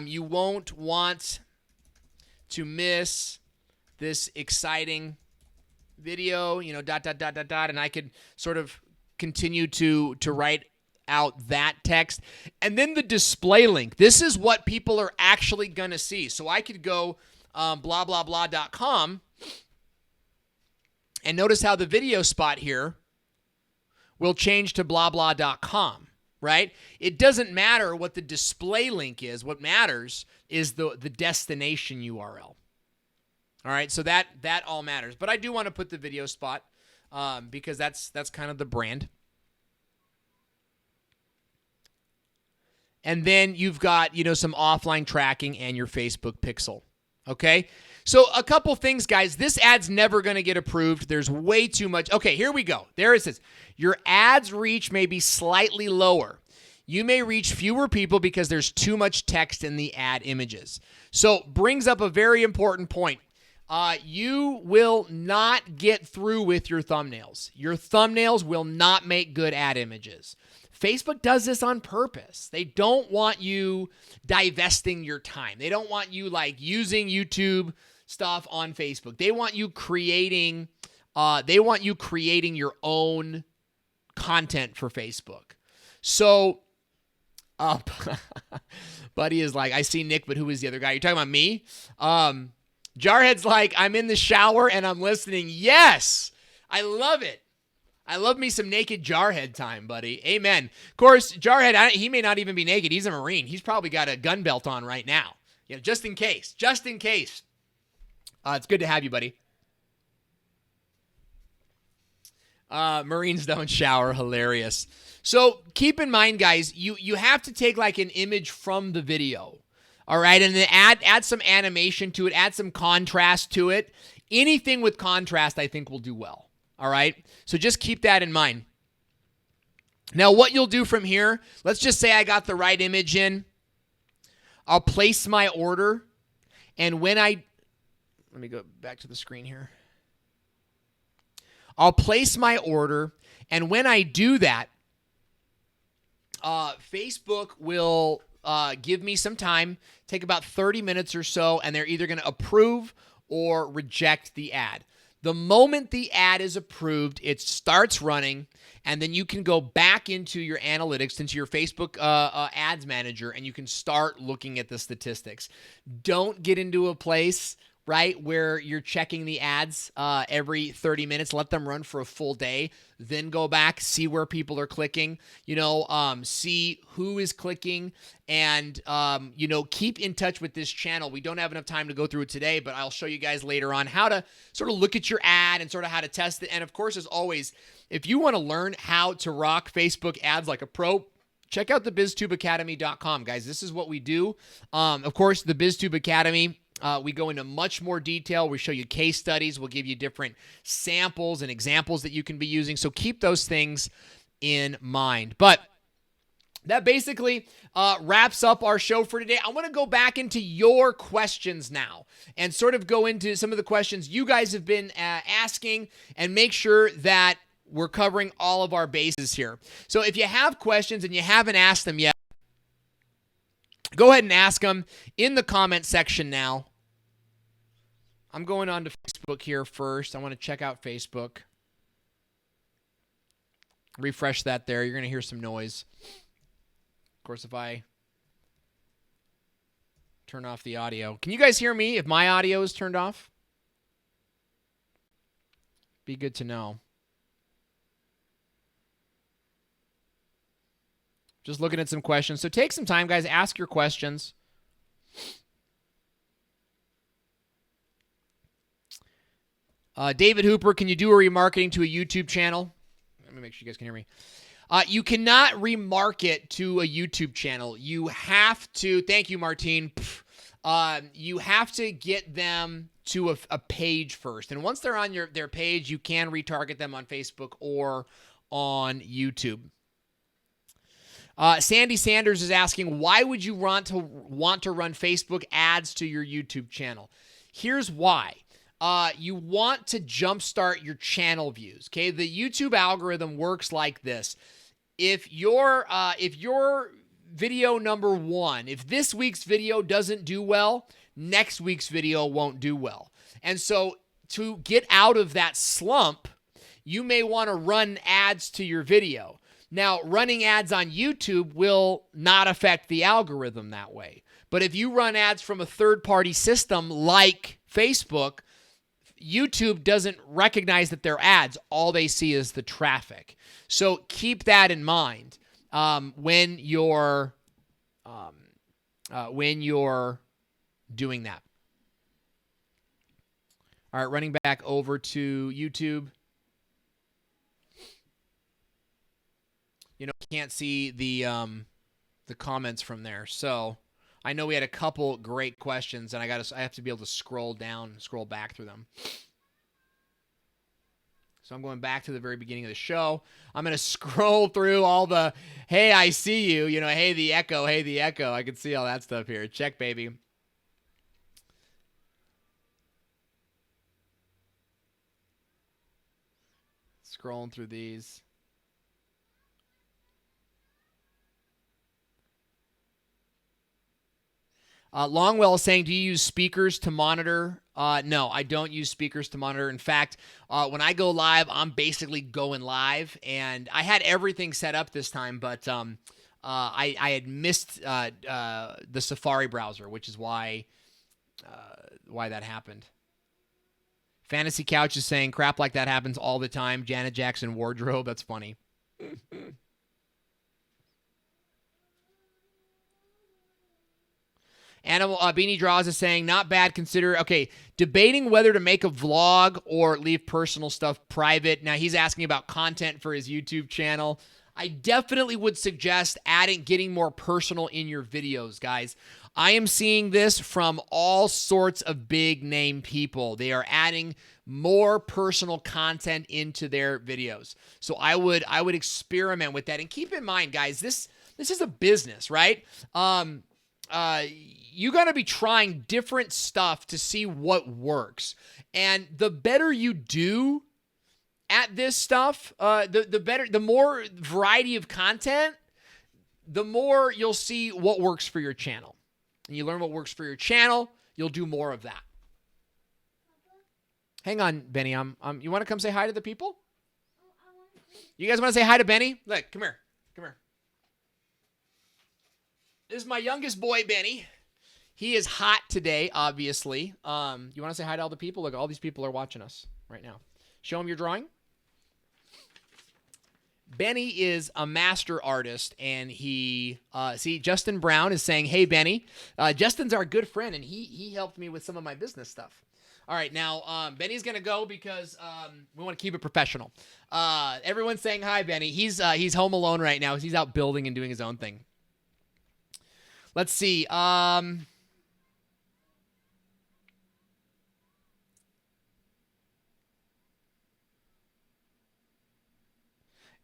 A: you won't want to miss this exciting video, and I could sort of continue to write out that text. And then the display link. This is what people are actually going to see. So I could go blah.com and notice how the video spot here will change to blah.com, right? It doesn't matter what the display link is. What matters is the destination URL. All right, so that all matters. But I do want to put the video spot because that's kind of the brand. And then you've got, some offline tracking and your Facebook pixel. Okay? So a couple things, guys. This ad's never going to get approved. There's way too much. Okay, here we go. There it says. Your ad's reach may be slightly lower. You may reach fewer people because there's too much text in the ad images. So brings up a very important point. You will not get through with your thumbnails. Your thumbnails will not make good ad images. Facebook does this on purpose. They don't want you divesting your time. They don't want you using YouTube stuff on Facebook. They want you creating your own content for Facebook. So Buddy is like, I see Nick, but who is the other guy? You're talking about me? Jarhead's like, I'm in the shower and I'm listening. Yes, I love it. I love me some naked Jarhead time, buddy. Amen. Of course, Jarhead, he may not even be naked. He's a Marine. He's probably got a gun belt on right now. Just in case. Just in case. It's good to have you, buddy. Marines don't shower. Hilarious. So keep in mind, guys, you have to take an image from the video. All right, and then add some animation to it, add some contrast to it. Anything with contrast, I think, will do well. All right, so just keep that in mind. Now, what you'll do from here, let's just say I got the right image in. I'll place my order, and let me go back to the screen here. I'll place my order, and when I do that, Facebook will give me some time, take about 30 minutes or so, and they're either going to approve or reject the ad. The moment the ad is approved, it starts running, and then you can go back into your analytics, into your Facebook ads manager, and you can start looking at the statistics. Don't get into a place, right, where you're checking the ads every 30 minutes. Let them run for a full day. Then go back, see where people are clicking, see who is clicking, and, keep in touch with this channel. We don't have enough time to go through it today, but I'll show you guys later on how to sort of look at your ad and sort of how to test it. And, of course, as always, if you want to learn how to rock Facebook ads like a pro, check out the biztubeacademy.com, guys. This is what we do. Of course, the BizTube Academy, we go into much more detail. We show you case studies. We'll give you different samples and examples that you can be using. So keep those things in mind. But that basically wraps up our show for today. I want to go back into your questions now and sort of go into some of the questions you guys have been asking and make sure that we're covering all of our bases here. So if you have questions and you haven't asked them yet, go ahead and ask them in the comment section now. I'm going on to Facebook here first. I want to check out Facebook. Refresh that there. You're going to hear some noise. Of course, if I turn off the audio. Can you guys hear me if my audio is turned off? Be good to know. Just looking at some questions. So take some time, guys. Ask your questions. David Hooper, can you do a remarketing to a YouTube channel? Let me make sure you guys can hear me. You cannot remarket to a YouTube channel. You have to, thank you, Martine. You have to get them to a page first. And once they're on their page, you can retarget them on Facebook or on YouTube. Sandy Sanders is asking, why would you want to run Facebook ads to your YouTube channel? Here's why. You want to jumpstart your channel views. Okay, the YouTube algorithm works like this. If your video number one, if this week's video doesn't do well, next week's video won't do well. And so to get out of that slump, you may want to run ads to your video. Now, running ads on YouTube will not affect the algorithm that way. But if you run ads from a third-party system like Facebook, YouTube doesn't recognize that they're ads. All they see is the traffic. So keep that in mind when you're doing that. All right, running back over to YouTube. You can't see the the comments from there. So I know we had a couple great questions, and I have to be able to scroll back through them. So I'm going back to the very beginning of the show. I'm going to scroll through all the, hey, I see you, hey, the echo. I can see all that stuff here. Check, baby. Scrolling through these. Longwell is saying, do you use speakers to monitor? No, I don't use speakers to monitor. In fact, when I go live, I'm basically going live, and I had everything set up this time, but I had missed the Safari browser, which is why that happened. Fantasy Couch is saying, crap like that happens all the time. Janet Jackson wardrobe. That's funny. Animal Beanie Draws is saying, not bad. Debating whether to make a vlog or leave personal stuff private. Now, he's asking about content for his YouTube channel. I definitely would suggest getting more personal in your videos, guys. I am seeing this from all sorts of big name people. They are adding more personal content into their videos. So I would experiment with that. And keep in mind, guys, this is a business, right? You got to be trying different stuff to see what works. And the better you do at this stuff, the better, the more variety of content, the more you'll see what works for your channel. And you learn what works for your channel, you'll do more of that. Hang on, Benny. You want to come say hi to the people? You guys want to say hi to Benny? Look, come here. This is my youngest boy, Benny. He is hot today, obviously. You want to say hi to all the people? Look, all these people are watching us right now. Show them your drawing. Benny is a master artist, and Justin Brown is saying, hey, Benny. Justin's our good friend, and he helped me with some of my business stuff. All right, now, Benny's going to go because we want to keep it professional. Everyone's saying hi, Benny. He's home alone right now. He's out building and doing his own thing. Let's see.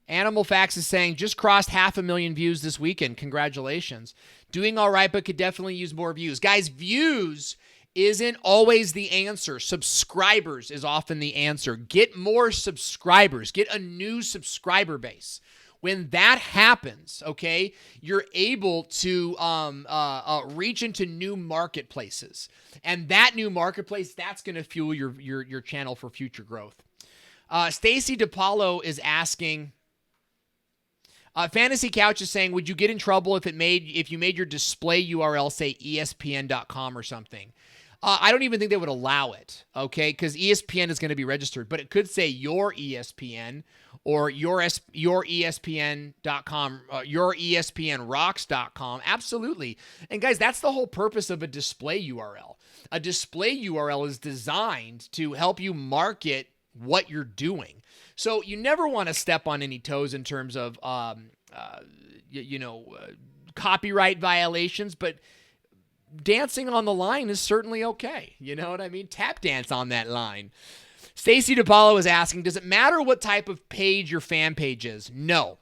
A: Animal Facts is saying, just crossed 500,000 views this weekend. Congratulations. Doing all right, but could definitely use more views. Guys, views isn't always the answer. Subscribers is often the answer. Get more subscribers. Get a new subscriber base. When that happens, okay, you're able to reach into new marketplaces. And that new marketplace, that's going to fuel your channel for future growth. Stacy DePaulo is asking, Fantasy Couch is saying, would you get in trouble if you made your display URL say ESPN.com or something? I don't even think they would allow it, okay, because ESPN is going to be registered, but it could say your ESPN or your ESPN.com, your ESPNrocks.com. Absolutely. And guys, that's the whole purpose of a display URL. A display URL is designed to help you market what you're doing. So you never want to step on any toes in terms of, copyright violations, but dancing on the line is certainly okay. You know what I mean? Tap dance on that line. Stacy DePaulo is asking, does it matter what type of page your fan page is? No.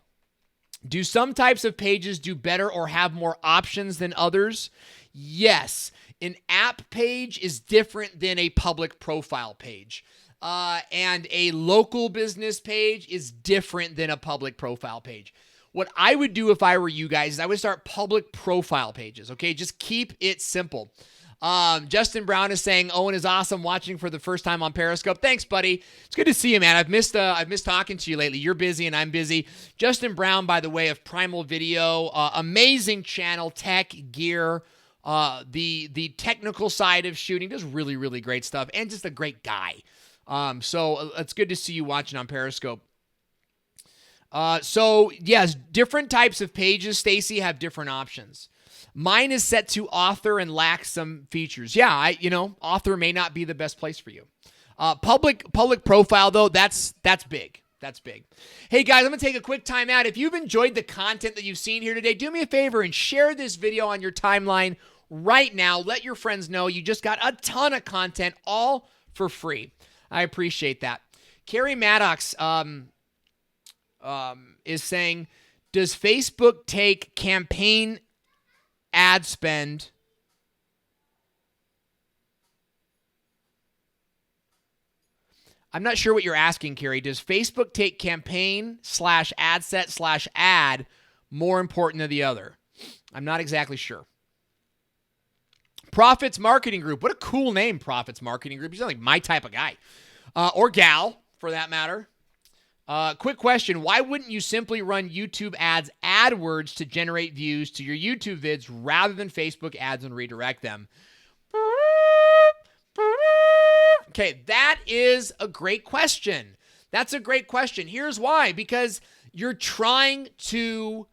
A: Do some types of pages do better or have more options than others? Yes. An app page is different than a public profile page. And a local business page is different than a public profile page. What I would do if I were you guys is I would start public profile pages, okay? Just keep it simple. Justin Brown is saying, Owen is awesome, watching for the first time on Periscope. Thanks, buddy. It's good to see you, man. I've missed talking to you lately. You're busy and I'm busy. Justin Brown, by the way, of Primal Video, amazing channel, tech, gear, the technical side of shooting, does really, really great stuff, and just a great guy. So it's good to see you watching on Periscope. So yes, different types of pages, Stacy, have different options. Mine is set to author and lacks some features. Yeah, author may not be the best place for you. Public profile though, that's big. That's big. Hey guys, I'm going to take a quick time out. If you've enjoyed the content that you've seen here today, do me a favor and share this video on your timeline right now. Let your friends know you just got a ton of content all for free. I appreciate that. Carrie Maddox is saying, does Facebook take campaign ad spend? I'm not sure what you're asking, Carrie. Does Facebook take campaign / ad set / ad more important than the other? I'm not exactly sure. Profits Marketing Group. What a cool name, Profits Marketing Group. You sound like my type of guy. Or gal, for that matter. Quick question. Why wouldn't you simply run YouTube ads AdWords to generate views to your YouTube vids rather than Facebook ads and redirect them? Okay, that is a great question. That's a great question. Here's why. Because you're trying to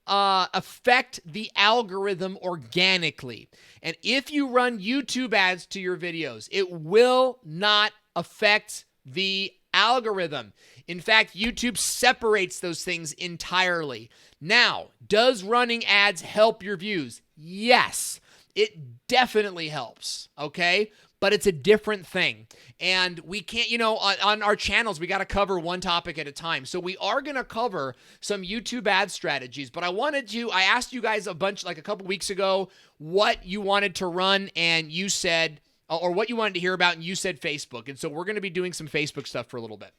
A: affect the algorithm organically. And if you run YouTube ads to your videos, it will not affect the algorithm. In fact, YouTube separates those things entirely. Now, does running ads help your views? Yes, it definitely helps, okay? But it's a different thing. And we can't, on our channels, we got to cover one topic at a time. So we are going to cover some YouTube ad strategies, but I asked you guys a couple weeks ago what you wanted to run, and you said, or what you wanted to hear about, and you said Facebook. And so we're going to be doing some Facebook stuff for a little bit.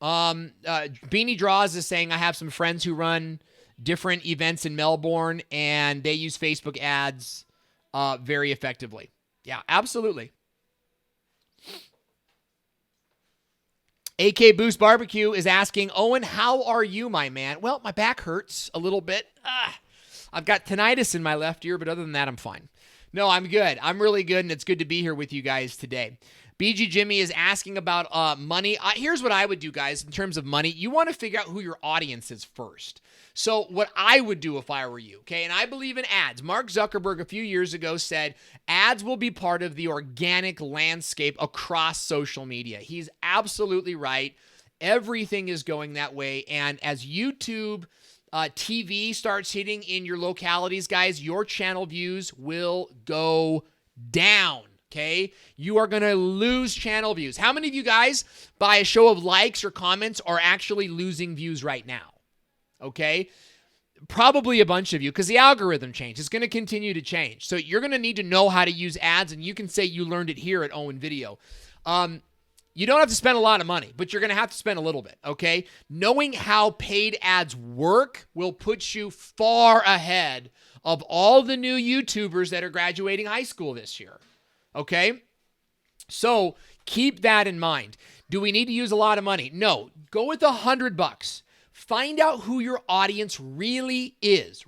A: Beanie Draws is saying, I have some friends who run different events in Melbourne, and they use Facebook ads very effectively. Yeah, absolutely. AK Boost Barbecue is asking, Owen, how are you, my man? Well, my back hurts a little bit. I've got tinnitus in my left ear, but other than that, I'm fine. No, I'm good. I'm really good, and it's good to be here with you guys today. BG Jimmy is asking about money. Here's what I would do, guys, in terms of money. You want to figure out who your audience is first. So what I would do if I were you, okay, and I believe in ads. Mark Zuckerberg a few years ago said ads will be part of the organic landscape across social media. He's absolutely right. Everything is going that way. And as YouTube TV starts hitting in your localities, guys, your channel views will go down. Okay, you are going to lose channel views. How many of you guys, by a show of likes or comments, are actually losing views right now? Okay, probably a bunch of you, because the algorithm changed. It's going to continue to change. So you're going to need to know how to use ads, and you can say you learned it here at Owen Video. You don't have to spend a lot of money, but you're going to have to spend a little bit, okay? Knowing how paid ads work will put you far ahead of all the new YouTubers that are graduating high school this year. Okay, so keep that in mind. Do we need to use a lot of money? No, go with $100. Find out who your audience really is.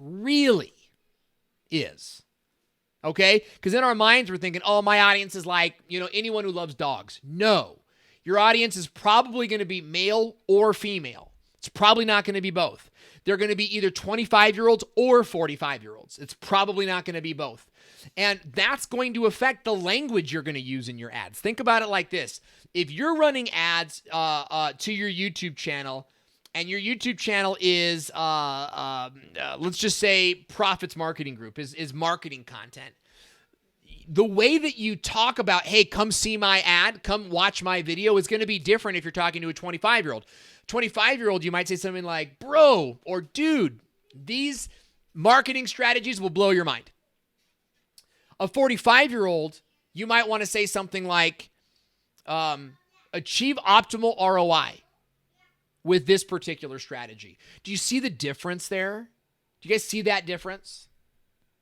A: Okay, because in our minds we're thinking, oh, my audience is like, anyone who loves dogs. No, your audience is probably going to be male or female. It's probably not going to be both. They're going to be either 25-year-olds or 45-year-olds. It's probably not going to be both. And that's going to affect the language you're going to use in your ads. Think about it like this. If you're running ads to your YouTube channel, and your YouTube channel is, let's just say, Profits Marketing Group is marketing content, the way that you talk about, hey, come see my ad, come watch my video, is going to be different if you're talking to a 25-year-old. 25-year-old, you might say something like, bro, or dude, these marketing strategies will blow your mind. A 45-year-old, you might want to say something like, achieve optimal ROI with this particular strategy. Do you see the difference there? Do you guys see that difference?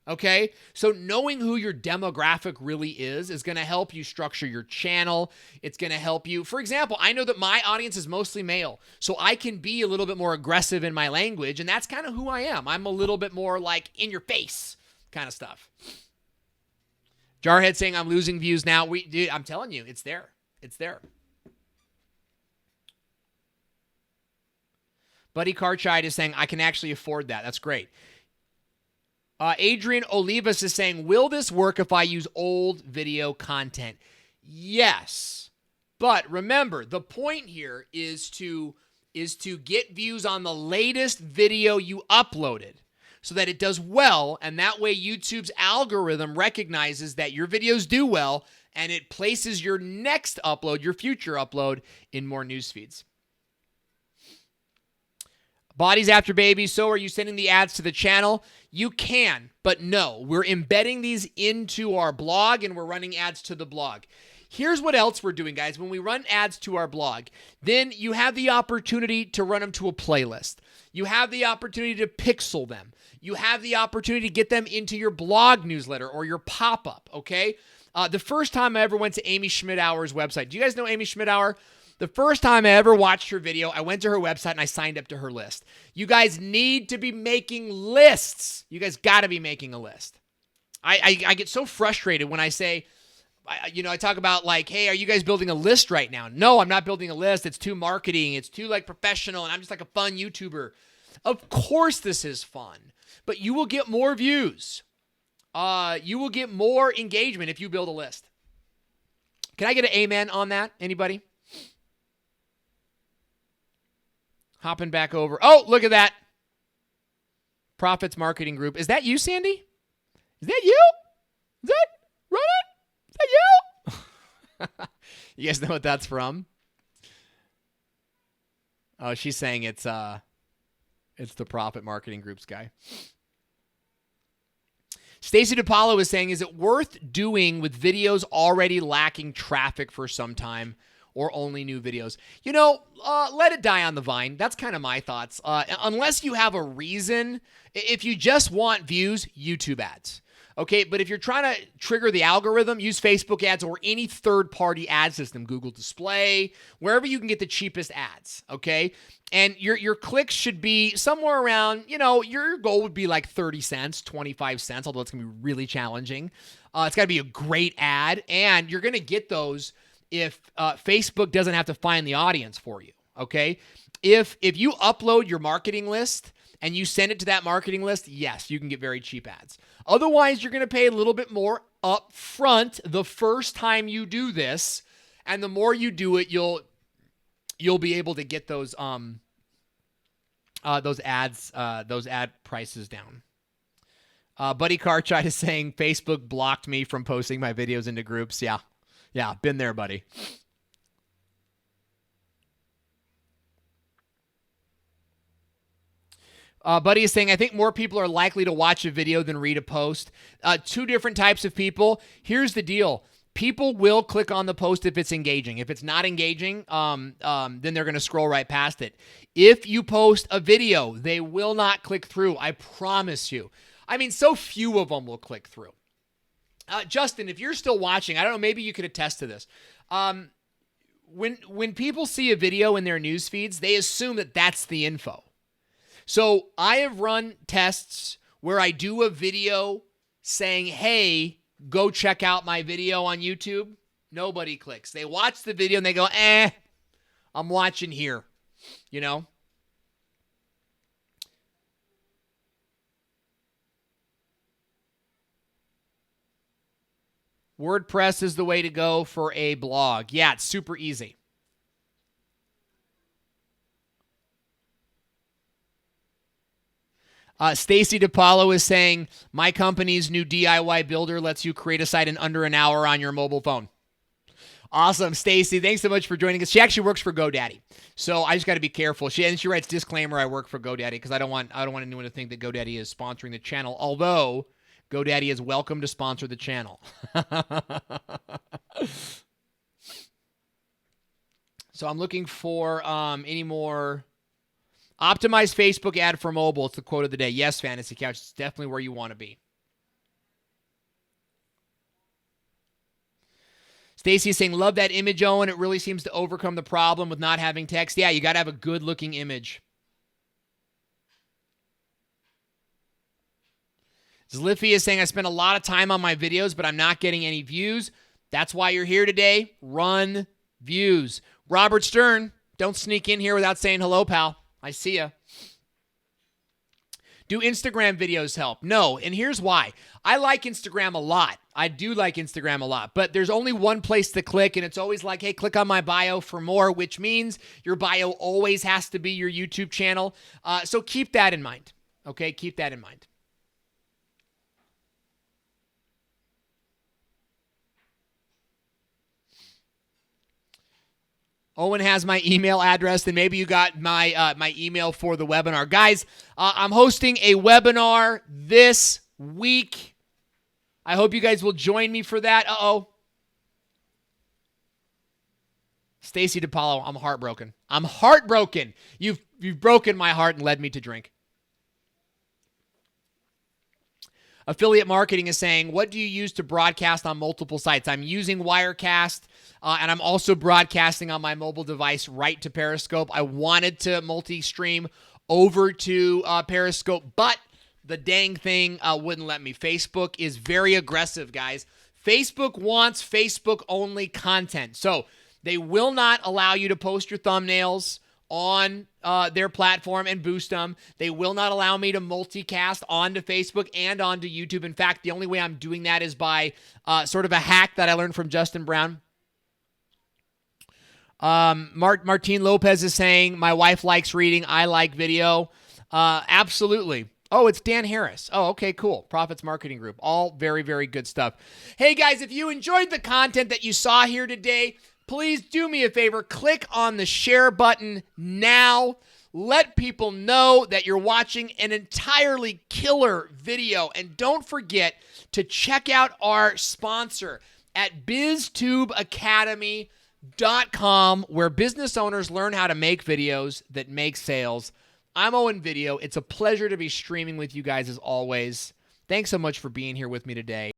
A: Okay, so knowing who your demographic really is going to help you structure your channel. It's going to help you. For example, I know that my audience is mostly male, so I can be a little bit more aggressive in my language, and that's kind of who I am. I'm a little bit more like in your face kind of stuff. Jarhead saying I'm losing views now. Dude, I'm telling you, it's there. It's there. Buddy Carchide is saying I can actually afford that. That's great. Adrian Olivas is saying, will this work if I use old video content? Yes, But remember, the point here is to get views on the latest video you uploaded so that it does well, and that way YouTube's algorithm recognizes that your videos do well, and it places your next upload, your future upload, in more news feeds. Bodies after babies. So are you sending the ads to the channel? You can, but no. We're embedding these into our blog, and we're running ads to the blog. Here's what else we're doing, guys. When we run ads to our blog, then you have the opportunity to run them to a playlist. You have the opportunity to pixel them. You have the opportunity to get them into your blog newsletter or your pop-up, okay? The first time I ever went to Amy Schmidt-Auer's website. Do you guys know Amy Schmidt-Auer? The first time I ever watched her video, I went to her website and I signed up to her list. You guys need to be making lists. You guys got to be making a list. I get so frustrated when I say, I talk about like, hey, are you guys building a list right now? No, I'm not building a list. It's too marketing. It's too like professional. And I'm just like a fun YouTuber. Of course this is fun, but you will get more views. You will get more engagement if you build a list. Can I get an amen on that? Anybody? Hopping back over. Oh, look at that. Profits Marketing Group. Is that you, Sandy? Is that you? Is that Ronan? Is that you? You guys know what that's from? Oh, she's saying it's the Profit Marketing Group's guy. Stacy DePaulo is saying, is it worth doing with videos already lacking traffic for some time? Or only new videos? Let it die on the vine. That's kind of my thoughts. Unless you have a reason, if you just want views, YouTube ads. Okay, but if you're trying to trigger the algorithm, use Facebook ads or any third-party ad system, Google Display, wherever you can get the cheapest ads, okay? And your clicks should be somewhere around, your goal would be like 30 cents, 25 cents, although it's going to be really challenging. It's got to be a great ad, and you're going to get those if Facebook doesn't have to find the audience for you, okay? If you upload your marketing list and you send it to that marketing list, yes, you can get very cheap ads. Otherwise, you're going to pay a little bit more up front the first time you do this, and the more you do it, you'll be able to get those ad prices down. Buddy Cartwright is saying Facebook blocked me from posting my videos into groups. Yeah, been there, buddy. Buddy is saying, I think more people are likely to watch a video than read a post. Two different types of people. Here's the deal. People will click on the post if it's engaging. If it's not engaging, then they're going to scroll right past it. If you post a video, they will not click through. I promise you. I mean, so few of them will click through. Justin, if you're still watching, I don't know, maybe you could attest to this. When people see a video in their news feeds, they assume that that's the info. So I have run tests where I do a video saying, hey, go check out my video on YouTube. Nobody clicks. They watch the video and they go, I'm watching here, WordPress is the way to go for a blog. Yeah, it's super easy. Stacy DePaulo is saying, my company's new DIY builder lets you create a site in under an hour on your mobile phone. Awesome, Stacy. Thanks so much for joining us. She actually works for GoDaddy, so I just got to be careful. She writes disclaimer, I work for GoDaddy, because I don't want anyone to think that GoDaddy is sponsoring the channel, although GoDaddy is welcome to sponsor the channel. So I'm looking for any more. Optimize Facebook ad for mobile. It's the quote of the day. Yes, Fantasy Couch. It's definitely where you want to be. Stacy is saying, love that image, Owen. It really seems to overcome the problem with not having text. Yeah, you got to have a good-looking image. Zliffy is saying, I spend a lot of time on my videos, but I'm not getting any views. That's why you're here today. Run views. Robert Stern, don't sneak in here without saying hello, pal. I see ya. Do Instagram videos help? No, and here's why. I like Instagram a lot. I do like Instagram a lot, but there's only one place to click, and it's always like, hey, click on my bio for more, which means your bio always has to be your YouTube channel. So keep that in mind, okay? Keep that in mind. Owen has my email address, and maybe you got my my email for the webinar. Guys, I'm hosting a webinar this week. I hope you guys will join me for that. Stacy DePaulo, I'm heartbroken. I'm heartbroken. You've broken my heart and led me to drink. Affiliate Marketing is saying, what do you use to broadcast on multiple sites? I'm using Wirecast, and I'm also broadcasting on my mobile device right to Periscope. I wanted to multi-stream over to Periscope, but the dang thing wouldn't let me. Facebook is very aggressive, guys. Facebook wants Facebook-only content. So they will not allow you to post your thumbnails on their platform and boost them. They will not allow me to multicast onto Facebook and onto YouTube. In fact, the only way I'm doing that is by sort of a hack that I learned from Justin Brown. Martin Lopez is saying, my wife likes reading. I like video. Absolutely. Oh, it's Dan Harris. Oh, okay, cool. Profits Marketing Group. All very, very good stuff. Hey, guys, if you enjoyed the content that you saw here today, please do me a favor. Click on the share button now. Let people know that you're watching an entirely killer video. And don't forget to check out our sponsor at biztubeacademy.com, where business owners learn how to make videos that make sales. I'm Owen Video. It's a pleasure to be streaming with you guys as always. Thanks so much for being here with me today.